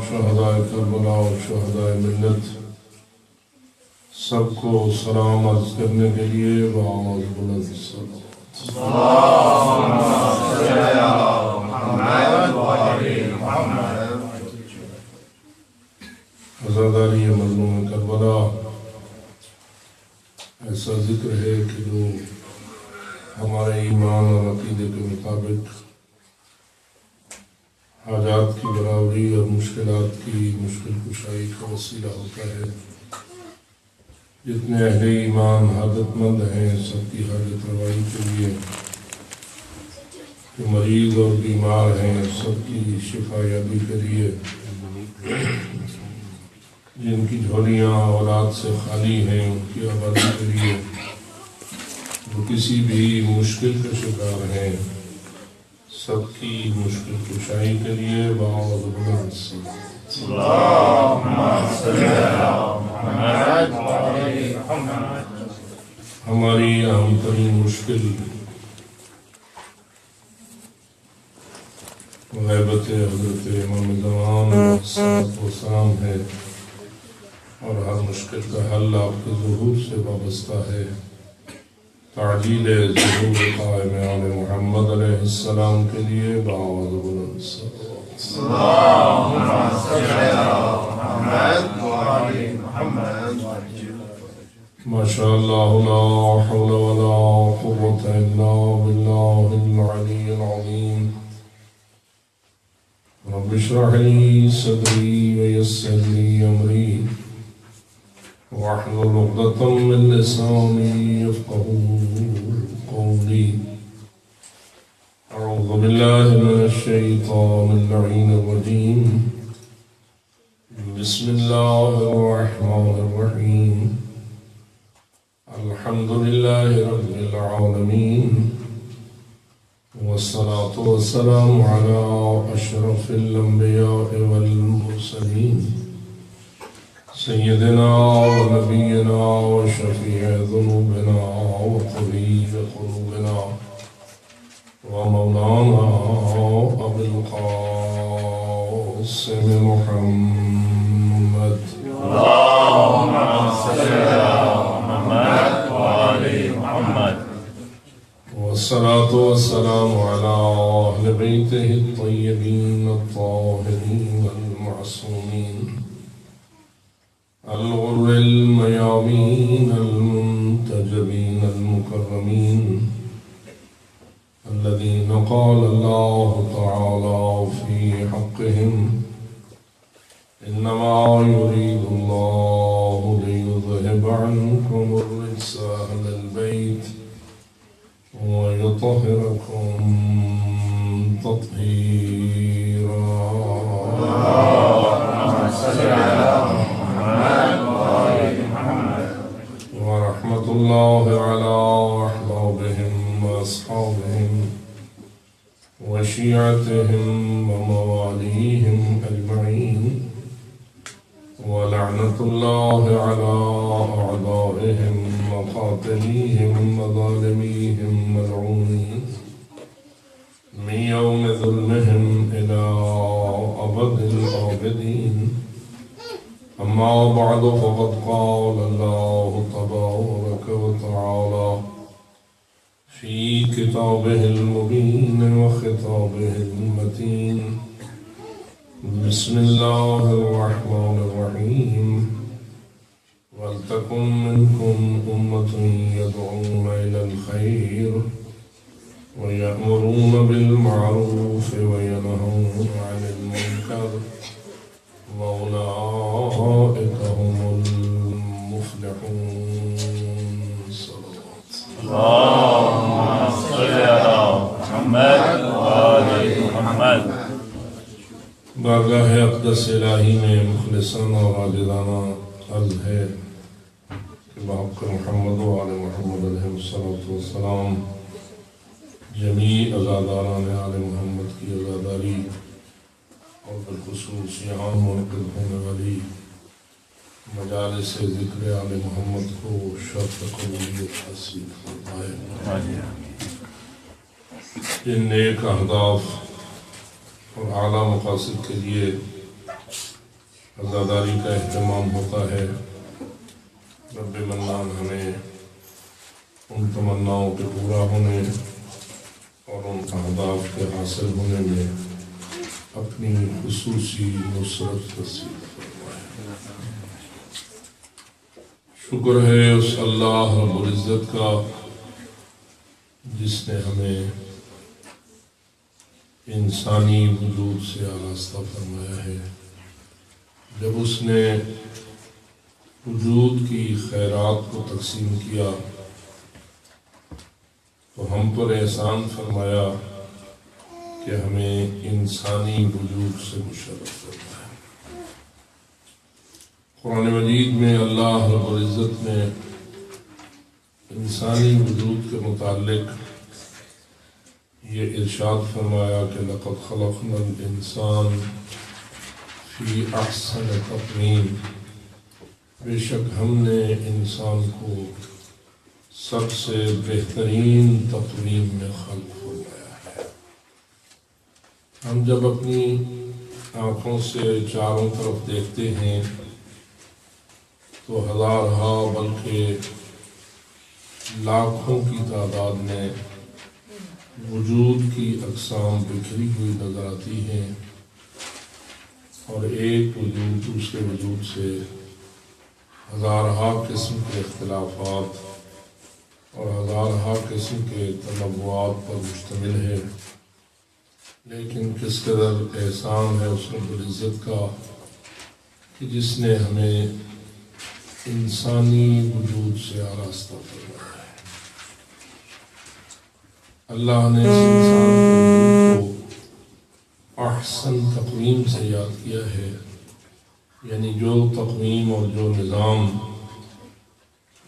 شہداء کربلا اور شہداء ملت سب کو سلام عرض کرنے کے لیے بآواز بلند عزاداری مظلوم کربلا ایسا ذکر ہے کہ جو ہمارے ایمان اور عقیدے کے مطابق حاجات کی برابری اور مشکلات کی مشکل کشائی کا وسیلہ ہوتا ہے۔ جتنے اہل ایمان حاجت مند ہیں سب کی حاجت روائی کے لیے، جو مریض اور بیمار ہیں سب کی شفا یابی کے لیے، جن کی جھولیاں اولاد سے خالی ہیں ان کی آبادی کے لیے، جو کسی بھی مشکل کا شکار ہیں سب کی مشکل کشائی کے لیے بآواز بلند ہماری اہم ترین مشکل غیبت حضرت امام زمان والسلام ہے، اور ہر مشکل کا حل آپ کے ظہور سے وابستہ ہے۔ تعجیل ظہور قائم آل محمد علیہ السلام کے لیے بآواز بلند ماشاء اللہ لا حول ولا قوة الا باللہ العلی العظیم۔ رب اشرح لي صدری ویسر لي امری واحلل عقدة من لساني يفقهوا قولي۔ أعوذ بالله من الشيطان اللعين الرجيم، بسم الله الرحمن الرحيم، الحمد لله رب العالمين، والصلاة والسلام على أشرف الأنبياء والمرسلين، سيدنا ونبينا وشفيع ذنوبنا وطبيب قلوبنا ومولانا أبي القاسم محمد، اللهم صل على محمد وآل محمد، والصلاة والسلام على أهل بيته الطيبين الطاهرين المعصومين الغر الميامين المنتجبين المكرمين، الذين قال الله تعالى في حقهم إنما يريد الله ليذهب عنكم الرجس أهل البيت ويطهركم تطهيرا۔ ورحمة الله على أحبابهم وأصحابهم وشيعتهم ومواليهم أجمعين، ولعنة الله على أعدائهم وقاتليهم وظالميهم ملعونين من يوم ظلمهم إلى أبد الآبدين۔ أما بعد فقد قال الله تبارك وتعالى في كتابه المبين وخطابه المتين، بسم الله الرحمن الرحيم، ولتكن منكم أمة يدعون إلى الخير ويأمرون بالمعروف وينهون عن المنكر وأولئك هم المفلحون۔ صلوات اللهم صل على محمد وآل محمد۔ بارگاہ اقدس الہی میں مخلصانہ اور عاجزانہ عرض ہے کہ باپ کا محمد و آل محمد علیہ السلام جمیع عزاداران آل محمد کی عزاداری اور بالخصوص یہاں منعقد ہونے والی مجالس ذکر آل محمد کو شرط قبولیت حاصل فرمائے۔ جن نیک اہداف اور اعلیٰ مقاصد کے لیے عزاداری کا اہتمام ہوتا ہے، رب منان ہمیں ان تمناؤں کے پورا ہونے اور ان اہداف کے حاصل ہونے میں اپنی خصوصی نصرت نصیب فرمائے۔ شکر ہے اس اللہ رب العزت کا جس نے ہمیں انسانی وجود سے آراستہ فرمایا ہے۔ جب اس نے وجود کی خیرات کو تقسیم کیا تو ہم پر احسان فرمایا کہ ہمیں انسانی وجود سے مشرف فرمایا۔ قرآن مجید میں اللہ رب العزت نے انسانی وجود کے متعلق یہ ارشاد فرمایا کہ لقد خلقنا الانسان فی احسن تقویم، بے شک ہم نے انسان کو سب سے بہترین تقویم میں خلق فرمایا ہے۔ ہم جب اپنی آنکھوں سے چاروں طرف دیکھتے ہیں تو ہزارہا بلکہ لاکھوں کی تعداد میں وجود کی اقسام بکھری ہوئی نظر آتی ہیں، اور ایک وجود دوسرے وجود سے ہزارہا قسم کے اختلافات اور ہزارہا قسم کے تنوعات پر مشتمل ہے۔ لیکن کس قدر احسان ہے اس رب العزت کا کہ جس نے ہمیں انسانی وجود سے آراستہ فرمایا ہے۔ اللہ نے اس انسان کے وجود کو احسن تقویم سے یاد کیا ہے، یعنی جو تقویم اور جو نظام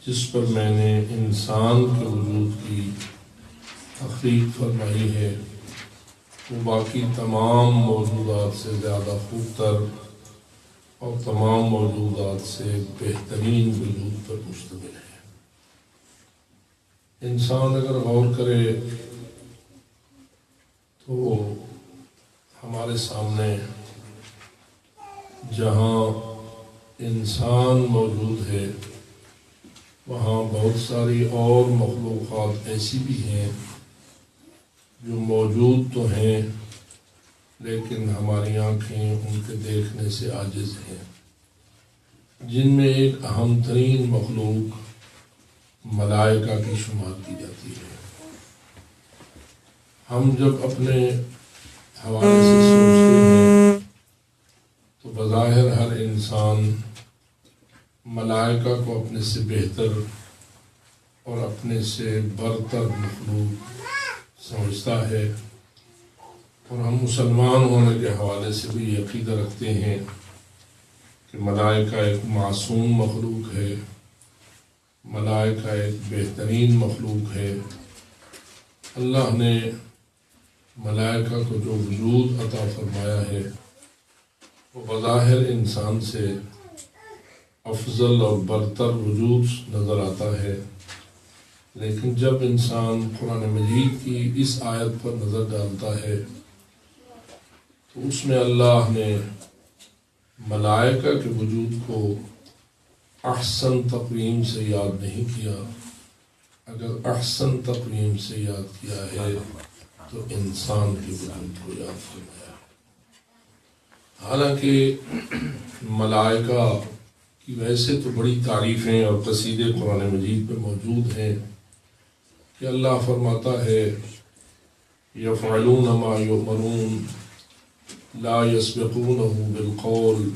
جس پر میں نے انسان کے وجود کی تخلیق فرمائی ہے وہ باقی تمام موجودات سے زیادہ خوب تر اور تمام موجودات سے بہترین وجود پر مشتمل ہے۔ انسان اگر غور کرے تو ہمارے سامنے جہاں انسان موجود ہے وہاں بہت ساری اور مخلوقات ایسی بھی ہیں جو موجود تو ہیں لیکن ہماری آنکھیں ان کے دیکھنے سے عاجز ہیں، جن میں ایک اہم ترین مخلوق ملائکہ کی شمار کی جاتی ہے۔ ہم جب اپنے حوالے سے سوچتے ہیں تو بظاہر ہر انسان ملائکہ کو اپنے سے بہتر اور اپنے سے برتر مخلوق سمجھتا ہے، اور ہم مسلمان ہونے کے حوالے سے بھی یہ عقیدہ رکھتے ہیں کہ ملائکہ ایک معصوم مخلوق ہے، ملائکہ ایک بہترین مخلوق ہے۔ اللہ نے ملائکہ کو جو وجود عطا فرمایا ہے وہ بظاہر انسان سے افضل اور برتر وجود نظر آتا ہے، لیکن جب انسان قرآن مجید کی اس آیت پر نظر ڈالتا ہے تو اس میں اللہ نے ملائکہ کے وجود کو احسن تقویم سے یاد نہیں کیا۔ اگر احسن تقویم سے یاد کیا ہے تو انسان کے وجود کو یاد فرمایا۔ حالانکہ ملائکہ کی ویسے تو بڑی تعریفیں اور قصیدے قرآن مجید میں موجود ہیں کہ اللہ فرماتا ہے یفعلون ما یؤمرون لا یسبقونہ بالقول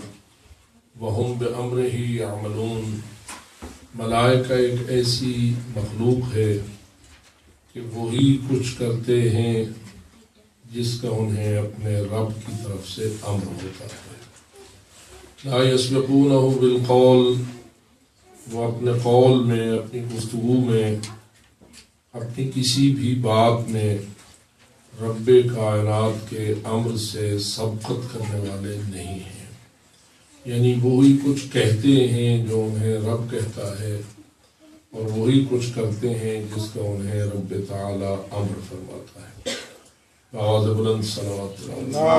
وہم بامرہ یعملون۔ ملائکہ ایک ایسی مخلوق ہے کہ وہی کچھ کرتے ہیں جس کا انہیں اپنے رب کی طرف سے امر ہوتا ہے۔ لا یسبقونہ بالقول، وہ اپنے قول میں، اپنی گفتگو میں، اپنی کسی بھی بات میں رب کائنات کے امر سے سبقت کرنے والے نہیں ہیں، یعنی وہی کچھ کہتے ہیں جو انہیں رب کہتا ہے اور وہی کچھ کرتے ہیں جس کا انہیں رب تعالی امر فرماتا ہے۔ آواز بلند صلوات اللہ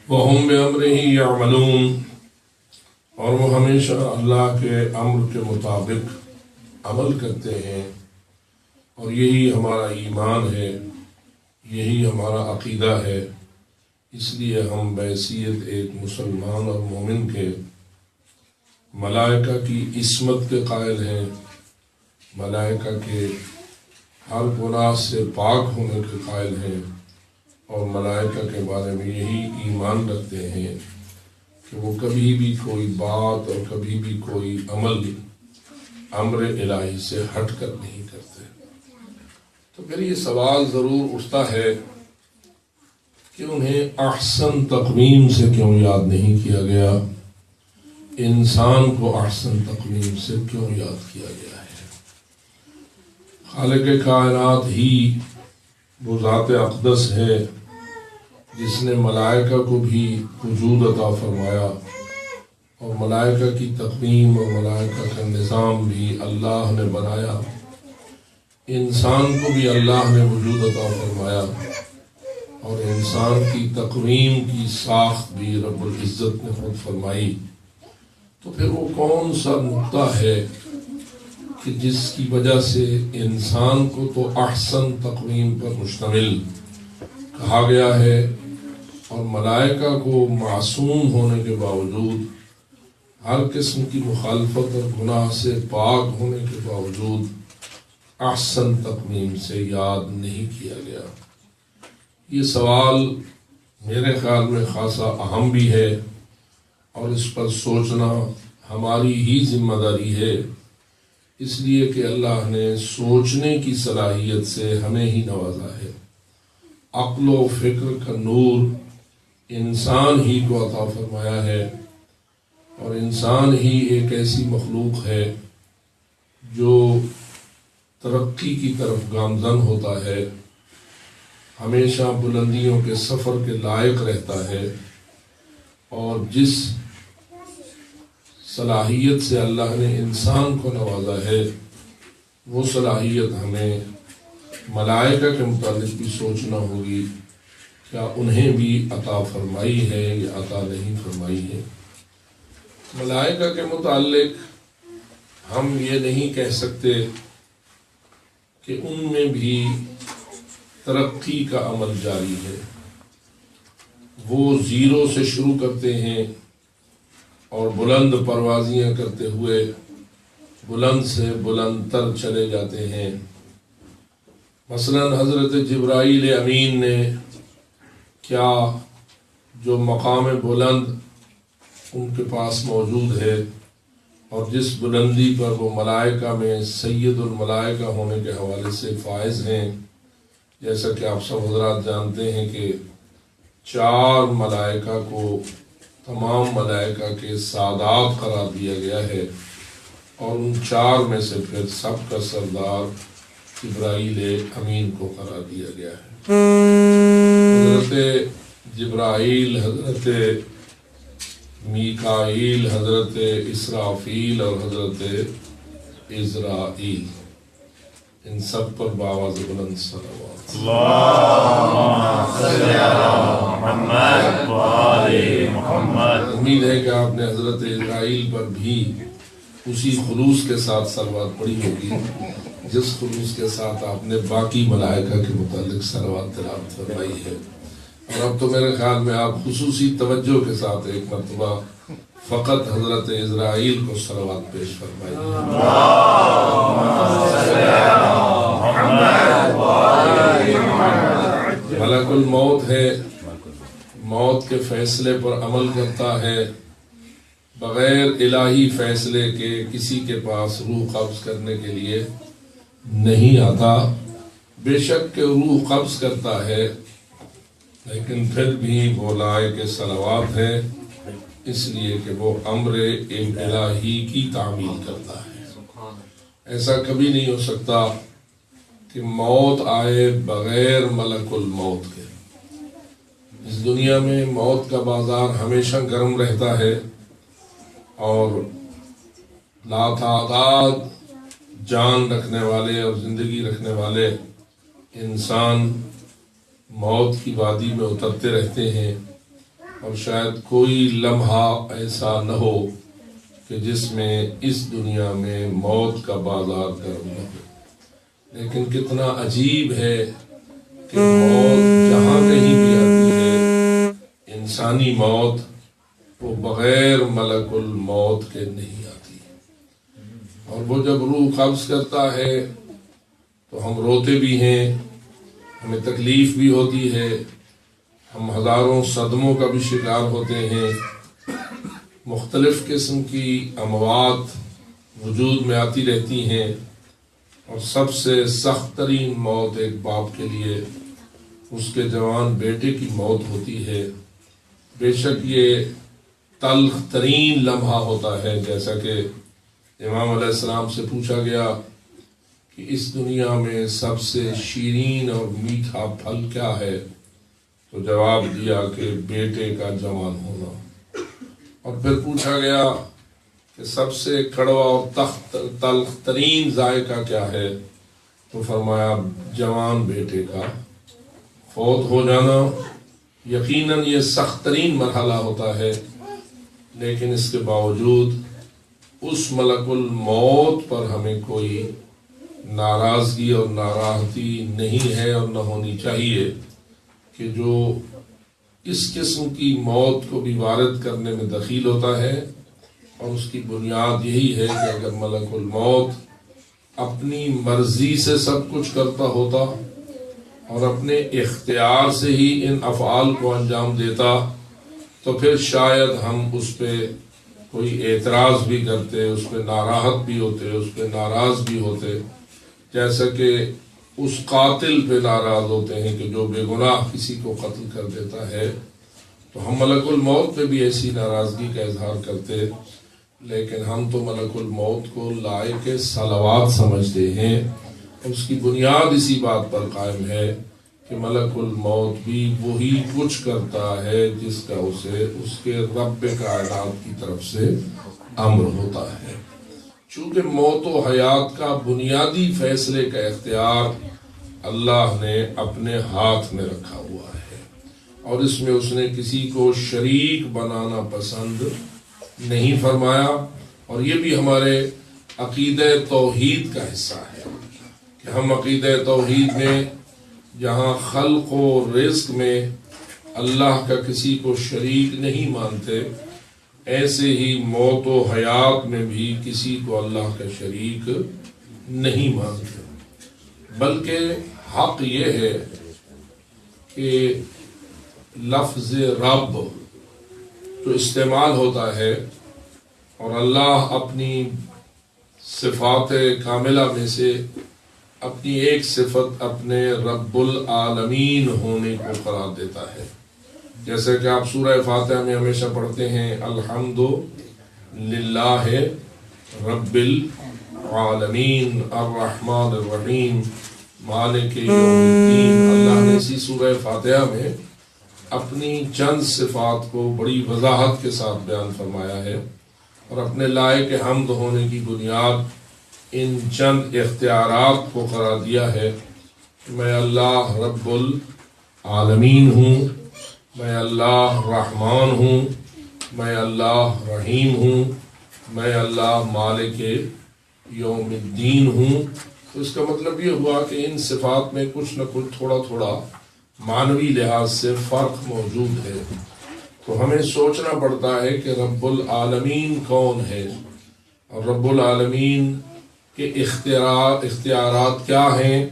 وَهُمْ بِأَمْرِهِ يَعْمَلُونَ، اور وہ ہمیشہ اللہ کے امر کے مطابق عمل کرتے ہیں، اور یہی ہمارا ایمان ہے، یہی ہمارا عقیدہ ہے۔ اس لیے ہم بحیثیت ایک مسلمان اور مومن کے ملائکہ کی عصمت کے قائل ہیں، ملائکہ کے ہر گناہ سے پاک ہونے کے قائل ہیں، اور ملائکہ کے بارے میں یہی ایمان رکھتے ہیں کہ وہ کبھی بھی کوئی بات اور کبھی بھی کوئی عمل امر الہی سے ہٹ کر نہیں کرتے۔ تو پھر یہ سوال ضرور اٹھتا ہے کہ انہیں احسن تقویم سے کیوں یاد نہیں کیا گیا، انسان کو احسن تقویم سے کیوں یاد کیا گیا ہے؟ خالق کائنات ہی وہ ذات اقدس ہے جس نے ملائکہ کو بھی وجود عطا فرمایا، اور ملائکہ کی تقویم اور ملائکہ کا نظام بھی اللہ نے بنایا، انسان کو بھی اللہ نے وجود عطا فرمایا، اور انسان کی تقویم کی ساخت بھی رب العزت نے خود فرمائی۔ تو پھر وہ کون سا نقطہ ہے کہ جس کی وجہ سے انسان کو تو احسن تقویم پر مشتمل کہا گیا ہے، اور ملائکہ کو معصوم ہونے کے باوجود، ہر قسم کی مخالفت اور گناہ سے پاک ہونے کے باوجود احسن تقویم سے یاد نہیں کیا گیا؟ یہ سوال میرے خیال میں خاصا اہم بھی ہے، اور اس پر سوچنا ہماری ہی ذمہ داری ہے، اس لیے کہ اللہ نے سوچنے کی صلاحیت سے ہمیں ہی نوازا ہے۔ عقل و فکر کا نور انسان ہی کو عطا فرمایا ہے، اور انسان ہی ایک ایسی مخلوق ہے جو ترقی کی طرف گامزن ہوتا ہے، ہمیشہ بلندیوں کے سفر کے لائق رہتا ہے، اور جس صلاحیت سے اللہ نے انسان کو نوازا ہے، وہ صلاحیت ہمیں ملائکہ کے متعلق بھی سوچنا ہوگی، کیا انہیں بھی عطا فرمائی ہے یا عطا نہیں فرمائی ہے۔ ملائکہ کے متعلق ہم یہ نہیں کہہ سکتے کہ ان میں بھی ترقی کا عمل جاری ہے، وہ زیرو سے شروع کرتے ہیں اور بلند پروازیاں کرتے ہوئے بلند سے بلند تر چلے جاتے ہیں۔ مثلا حضرت جبرائیل امین نے کیا جو مقام بلند ان کے پاس موجود ہے، اور جس بلندی پر وہ ملائکہ میں سید الملائکہ ہونے کے حوالے سے فائز ہیں، جیسا کہ آپ سب حضرات جانتے ہیں کہ 4 ملائکہ کو تمام ملائکہ کے سادات قرار دیا گیا ہے، اور ان 4 میں سے پھر سب کا سردار جبرائیل امین کو قرار دیا گیا ہے۔ حضرت جبرائیل، حضرت میکائیل، حضرت اسرافیل اور حضرت عزرائیل، ان سب پر بآواز بلند صلوات۔ اللہم صلی علی محمد و آل محمد۔ امید ہے کہ آپ نے حضرت عزرائیل پر بھی اسی خلوص کے ساتھ صلوات پڑھی ہوگی جس خلوص کے ساتھ آپ نے باقی ملائکہ کے متعلق صلوات تلاوت فرمائی ہے۔ اور اب تو میرے خیال میں آپ خصوصی توجہ کے ساتھ ایک مرتبہ فقط حضرت عزرائیل کو صلوات پیش فرمائی ہے۔ ملک الموت ہے، موت کے فیصلے پر عمل کرتا ہے، بغیر الہی فیصلے کے کسی کے پاس روح قبض کرنے کے لیے نہیں آتا۔ بے شک کہ روح قبض کرتا ہے، لیکن پھر بھی وہ لائق صلوات ہے، اس لیے کہ وہ امر الہی کی تعمیل کرتا ہے۔ ایسا کبھی نہیں ہو سکتا کہ موت آئے بغیر ملک الموت کے۔ اس دنیا میں موت کا بازار ہمیشہ گرم رہتا ہے، اور لاتعداد جان رکھنے والے اور زندگی رکھنے والے انسان موت کی وادی میں اترتے رہتے ہیں، اور شاید کوئی لمحہ ایسا نہ ہو کہ جس میں اس دنیا میں موت کا بازار گرم نہ ہو. لیکن کتنا عجیب ہے کہ موت جہاں کہیں بھی آتی ہے، انسانی موت وہ بغیر ملک الموت کے نہیں آتی. اور وہ جب روح قبض کرتا ہے تو ہم روتے بھی ہیں، ہمیں تکلیف بھی ہوتی ہے، ہم ہزاروں صدموں کا بھی شکار ہوتے ہیں. مختلف قسم کی اموات وجود میں آتی رہتی ہیں، اور سب سے سخت ترین موت ایک باپ کے لیے اس کے جوان بیٹے کی موت ہوتی ہے. بے شک یہ تلخ ترین لمحہ ہوتا ہے. جیسا کہ امام علیہ السلام سے پوچھا گیا کہ اس دنیا میں سب سے شیرین اور میٹھا پھل کیا ہے، تو جواب دیا کہ بیٹے کا جوان ہونا. اور پھر پوچھا گیا کہ سب سے کڑوا اور تلخ ترین ذائقہ کیا ہے، تو فرمایا جوان بیٹے کا فوت ہو جانا. یقیناً یہ سخت ترین مرحلہ ہوتا ہے، لیکن اس کے باوجود اس ملک الموت پر ہمیں کوئی ناراضگی اور ناراحتی نہیں ہے اور نہ ہونی چاہیے، کہ جو اس قسم کی موت کو بھی وارد کرنے میں دخیل ہوتا ہے. اور اس کی بنیاد یہی ہے کہ اگر ملک الموت اپنی مرضی سے سب کچھ کرتا ہوتا اور اپنے اختیار سے ہی ان افعال کو انجام دیتا، تو پھر شاید ہم اس پہ کوئی اعتراض بھی کرتے، اس پہ ناراحت بھی ہوتے، اس پہ ناراض بھی ہوتے. جیسا کہ اس قاتل پہ ناراض ہوتے ہیں کہ جو بے گناہ کسی کو قتل کر دیتا ہے، تو ہم ملک الموت پہ بھی ایسی ناراضگی کا اظہار کرتے. لیکن ہم تو ملک الموت کو لائق صلوات سمجھتے ہیں. اس کی بنیاد اسی بات پر قائم ہے کہ ملک الموت بھی وہی کچھ کرتا ہے جس کا اسے اس کے رب کائنات کی طرف سے امر ہوتا ہے. چونکہ موت و حیات کا بنیادی فیصلے کا اختیار اللہ نے اپنے ہاتھ میں رکھا ہوا ہے، اور اس میں اس نے کسی کو شریک بنانا پسند نہیں فرمایا. اور یہ بھی ہمارے عقیدہ توحید کا حصہ ہے کہ ہم عقیدہ توحید میں جہاں خلق و رزق میں اللہ کا کسی کو شریک نہیں مانتے، ایسے ہی موت و حیات میں بھی کسی کو اللہ کا شریک نہیں مانتے. بلکہ حق یہ ہے کہ لفظ رب جو استعمال ہوتا ہے، اور اللہ اپنی صفات کاملہ میں سے اپنی ایک صفت اپنے رب العالمین ہونے کو قرار دیتا ہے. جیسے کہ آپ سورہ فاتحہ میں ہمیشہ پڑھتے ہیں الحمد للہ رب العالمین الرحمن الرحیم مالک یوم الدین. اللہ نے اسی سورہ فاتحہ میں اپنی چند صفات کو بڑی وضاحت کے ساتھ بیان فرمایا ہے، اور اپنے لائق حمد ہونے کی بنیاد ان چند اختیارات کو قرار دیا ہے کہ میں اللہ رب العالمین ہوں، میں اللہ رحمان ہوں، میں اللہ رحیم ہوں، میں اللہ مالک یوم الدین ہوں. تو اس کا مطلب یہ ہوا کہ ان صفات میں کچھ نہ کچھ تھوڑا تھوڑا معنوی لحاظ سے فرق موجود ہے. تو ہمیں سوچنا پڑتا ہے کہ رب العالمین کون ہے، اور رب العالمین کے اختیارات کیا ہیں،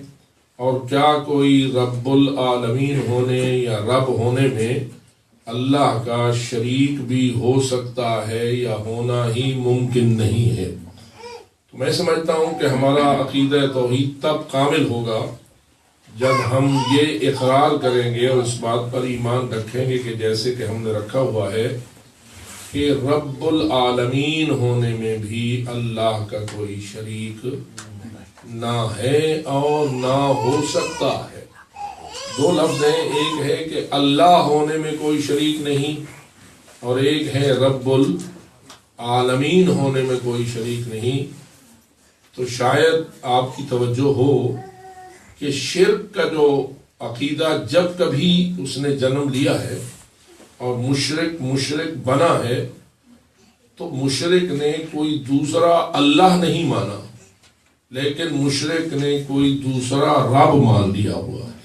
اور کیا کوئی رب العالمین ہونے یا رب ہونے میں اللہ کا شریک بھی ہو سکتا ہے یا ہونا ہی ممکن نہیں ہے. تو میں سمجھتا ہوں کہ ہمارا عقیدہ توحید تب کامل ہوگا جب ہم یہ اقرار کریں گے اور اس بات پر ایمان رکھیں گے کہ جیسے کہ ہم نے رکھا ہوا ہے کہ رب العالمین ہونے میں بھی اللہ کا کوئی شریک نہ ہے اور نہ ہو سکتا ہے. دو لفظ ہیں، ایک ہے کہ اللہ ہونے میں کوئی شریک نہیں، اور ایک ہے رب العالمین ہونے میں کوئی شریک نہیں. تو شاید آپ کی توجہ ہو کہ شرک کا جو عقیدہ جب کبھی اس نے جنم لیا ہے اور مشرک بنا ہے تو مشرک نے کوئی دوسرا اللہ نہیں مانا، لیکن مشرک نے کوئی دوسرا رب مان لیا ہوا ہے.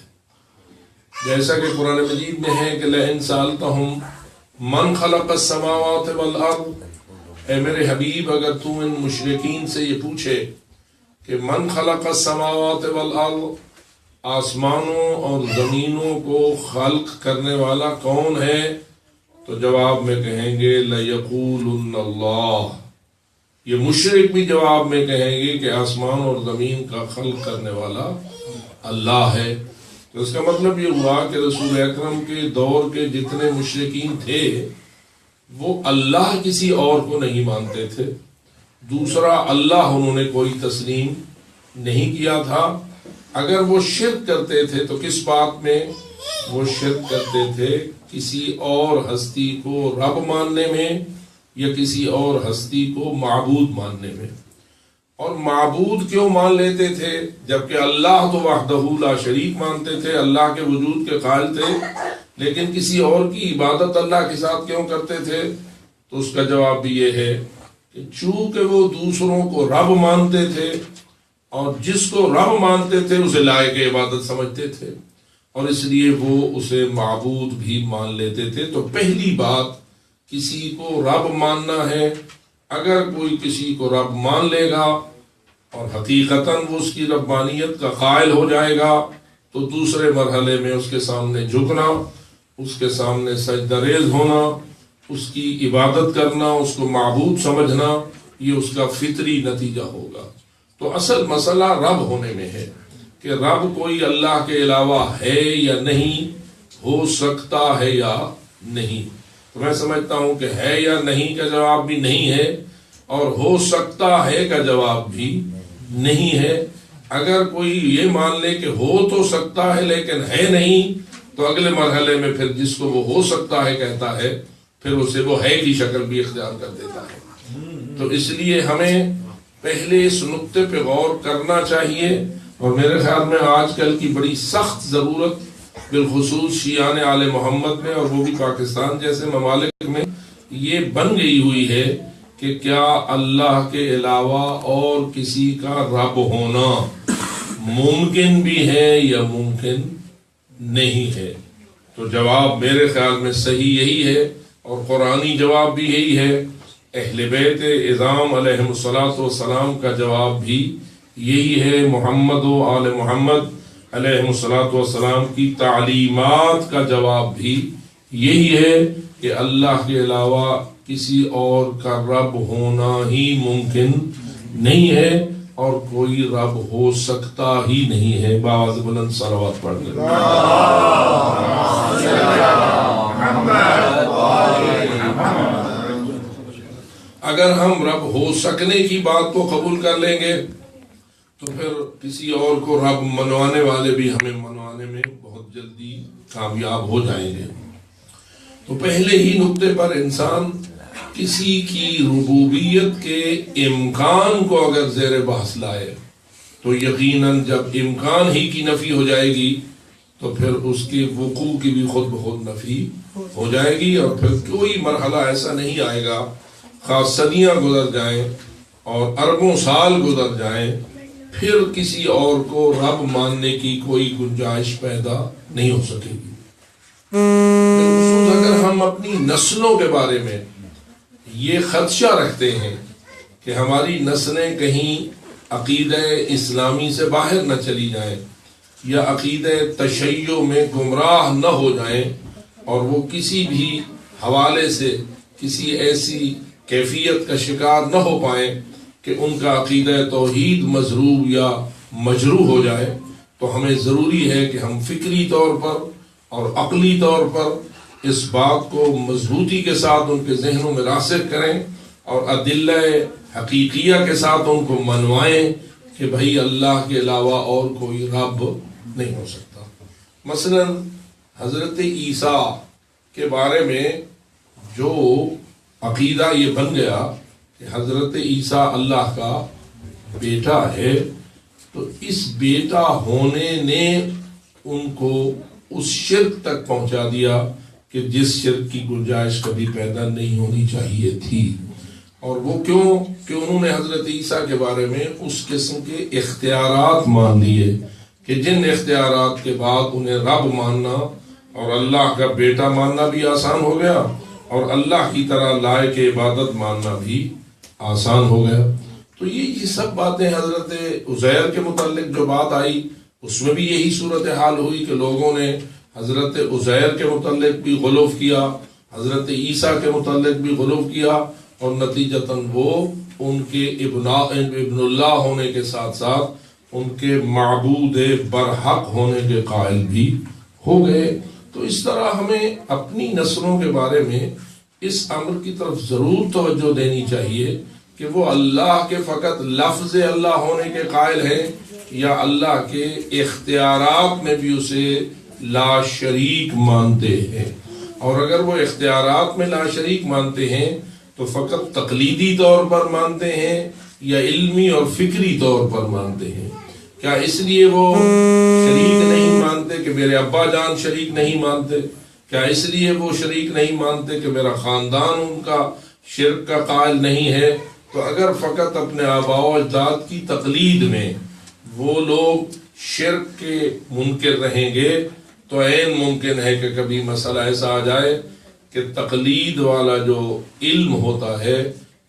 جیسا کہ قرآن مجید میں ہے کہ لَئِن سَأَلْتَهُمْ مَنْ خَلَقَ السَّمَاوَاتِ وَالْأَرْضِ، اے میرے حبیب اگر تم ان مشرکین سے یہ پوچھے کہ من خلق السماوات والارض، آسمانوں اور زمینوں کو خلق کرنے والا کون ہے، تو جواب میں کہیں گے لَيَقُولُنَّ اللَّهُ. یہ مشرک بھی جواب میں کہیں گے کہ آسمان اور زمین کا خلق کرنے والا اللہ ہے. تو اس کا مطلب یہ ہوا کہ رسول اکرم کے دور کے جتنے مشرکین تھے وہ اللہ کسی اور کو نہیں مانتے تھے، دوسرا اللہ انہوں نے کوئی تسلیم نہیں کیا تھا. اگر وہ شرک کرتے تھے تو کس بات میں وہ شرک کرتے تھے؟ کسی اور ہستی کو رب ماننے میں یا کسی اور ہستی کو معبود ماننے میں. اور معبود کیوں مان لیتے تھے جبکہ اللہ تو وحدہ لا شریک مانتے تھے، اللہ کے وجود کے قائل تھے، لیکن کسی اور کی عبادت اللہ کے ساتھ کیوں کرتے تھے؟ تو اس کا جواب بھی یہ ہے کہ چونکہ وہ دوسروں کو رب مانتے تھے اور جس کو رب مانتے تھے اسے لائق عبادت سمجھتے تھے، اور اس لیے وہ اسے معبود بھی مان لیتے تھے. تو پہلی بات، کسی کو رب ماننا ہے. اگر کوئی کسی کو رب مان لے گا اور حقیقتاً وہ اس کی ربانیت کا قائل ہو جائے گا تو دوسرے مرحلے میں اس کے سامنے جھکنا، اس کے سامنے سجدہ ریز ہونا، اس کی عبادت کرنا، اس کو معبود سمجھنا، یہ اس کا فطری نتیجہ ہوگا. تو اصل مسئلہ رب ہونے میں ہے کہ رب کوئی اللہ کے علاوہ ہے یا نہیں، ہو سکتا ہے یا نہیں. تو میں سمجھتا ہوں کہ ہے یا نہیں کا جواب بھی نہیں ہے اور ہو سکتا ہے کا جواب بھی نہیں ہے. اگر کوئی یہ مان لے کہ ہو تو سکتا ہے لیکن ہے نہیں، تو اگلے مرحلے میں پھر جس کو وہ ہو سکتا ہے کہتا ہے پھر اسے وہ ہے کی شکل بھی اختیار کر دیتا ہے. تو اس لیے ہمیں پہلے اس نقطے پہ غور کرنا چاہیے. اور میرے خیال میں آج کل کی بڑی سخت ضرورت بالخصوص شیعان آل محمد میں اور وہ بھی پاکستان جیسے ممالک میں یہ بن گئی ہوئی ہے کہ کیا اللہ کے علاوہ اور کسی کا رب ہونا ممکن بھی ہے یا ممکن نہیں ہے. تو جواب میرے خیال میں صحیح یہی ہے اور قرآنی جواب بھی یہی ہے. اہل بیت اعظام علیہم الصلاۃ والسلام کا جواب بھی یہی ہے. محمد و آل محمد علیہم الصلاۃ والسلام کی تعلیمات کا جواب بھی یہی ہے کہ اللہ کے علاوہ کسی اور کا رب ہونا ہی ممکن نہیں ہے اور کوئی رب ہو سکتا ہی نہیں ہے. باواز بلند صلوات پڑھ لیں. اگر ہم رب ہو سکنے کی بات کو قبول کر لیں گے تو پھر کسی اور کو رب منوانے والے بھی ہمیں منوانے میں بہت جلدی کامیاب ہو جائیں گے. تو پہلے ہی نقطے پر انسان کسی کی ربوبیت کے امکان کو اگر زیر بحث لائے تو یقیناً جب امکان ہی کی نفی ہو جائے گی تو پھر اس کے وقوع کی بھی خود بخود نفی ہو جائے گی اور پھر کوئی مرحلہ ایسا نہیں آئے گا، خاص صدیاں گزر جائیں اور اربوں سال گزر جائیں، پھر کسی اور کو رب ماننے کی کوئی گنجائش پیدا نہیں ہو سکے گی. بالخصوص اگر ہم اپنی نسلوں کے بارے میں یہ خدشہ رکھتے ہیں کہ ہماری نسلیں کہیں عقیدہ اسلامی سے باہر نہ چلی جائیں یا عقیدہ تشیع میں گمراہ نہ ہو جائیں اور وہ کسی بھی حوالے سے کسی ایسی کیفیت کا شکار نہ ہو پائیں کہ ان کا عقیدہ توحید مضروب یا مجروح ہو جائے، تو ہمیں ضروری ہے کہ ہم فکری طور پر اور عقلی طور پر اس بات کو مضبوطی کے ساتھ ان کے ذہنوں میں راسخ کریں اور ادلہ حقیقیہ کے ساتھ ان کو منوائیں کہ بھئی اللہ کے علاوہ اور کوئی رب نہیں ہو سکتا. مثلا حضرت عیسیٰ کے بارے میں جو عقیدہ یہ بن گیا کہ حضرت عیسیٰ اللہ کا بیٹا ہے، تو اس بیٹا ہونے نے ان کو اس شرک تک پہنچا دیا کہ جس شرک کی گنجائش کبھی پیدا نہیں ہونی چاہیے تھی۔ اور وہ کیوں کہ انہوں نے حضرت عیسیٰ کے بارے میں اس قسم کے اختیارات مان لیے کہ جن اختیارات کے بعد انہیں رب ماننا اور اللہ کا بیٹا ماننا بھی آسان ہو گیا اور اللہ کی طرح لائق عبادت ماننا بھی آسان ہو گیا۔ تو یہ سب باتیں حضرت عزیر کے متعلق جو بات آئی اس میں بھی یہی صورتحال ہوئی کہ لوگوں نے حضرت عزیر کے متعلق بھی غلو کیا، حضرت عیسیٰ کے متعلق بھی غلو کیا، اور نتیجتاً وہ ان کے ابن اللہ ہونے کے ساتھ ساتھ ان کے معبود برحق ہونے کے قائل بھی ہو گئے۔ تو اس طرح ہمیں اپنی نسلوں کے بارے میں اس امر کی طرف ضرور توجہ دینی چاہیے کہ وہ اللہ کے فقط لفظ اللہ ہونے کے قائل ہیں یا اللہ کے اختیارات میں بھی اسے لا شریک مانتے ہیں۔ اور اگر وہ اختیارات میں لا شریک مانتے ہیں تو فقط تقلیدی طور پر مانتے ہیں یا علمی اور فکری طور پر مانتے ہیں؟ کیا اس لیے وہ شریک نہیں مانتے کہ میرے ابا جان شریک نہیں مانتے؟ کیا اس لیے وہ شریک نہیں مانتے کہ میرا خاندان ان کا شرک کا قائل نہیں ہے؟ تو اگر فقط اپنے آباء و اجداد کی تقلید میں وہ لوگ شرک کے منکر رہیں گے تو عین ممکن ہے کہ کبھی مسئلہ ایسا آ جائے کہ تقلید والا جو علم ہوتا ہے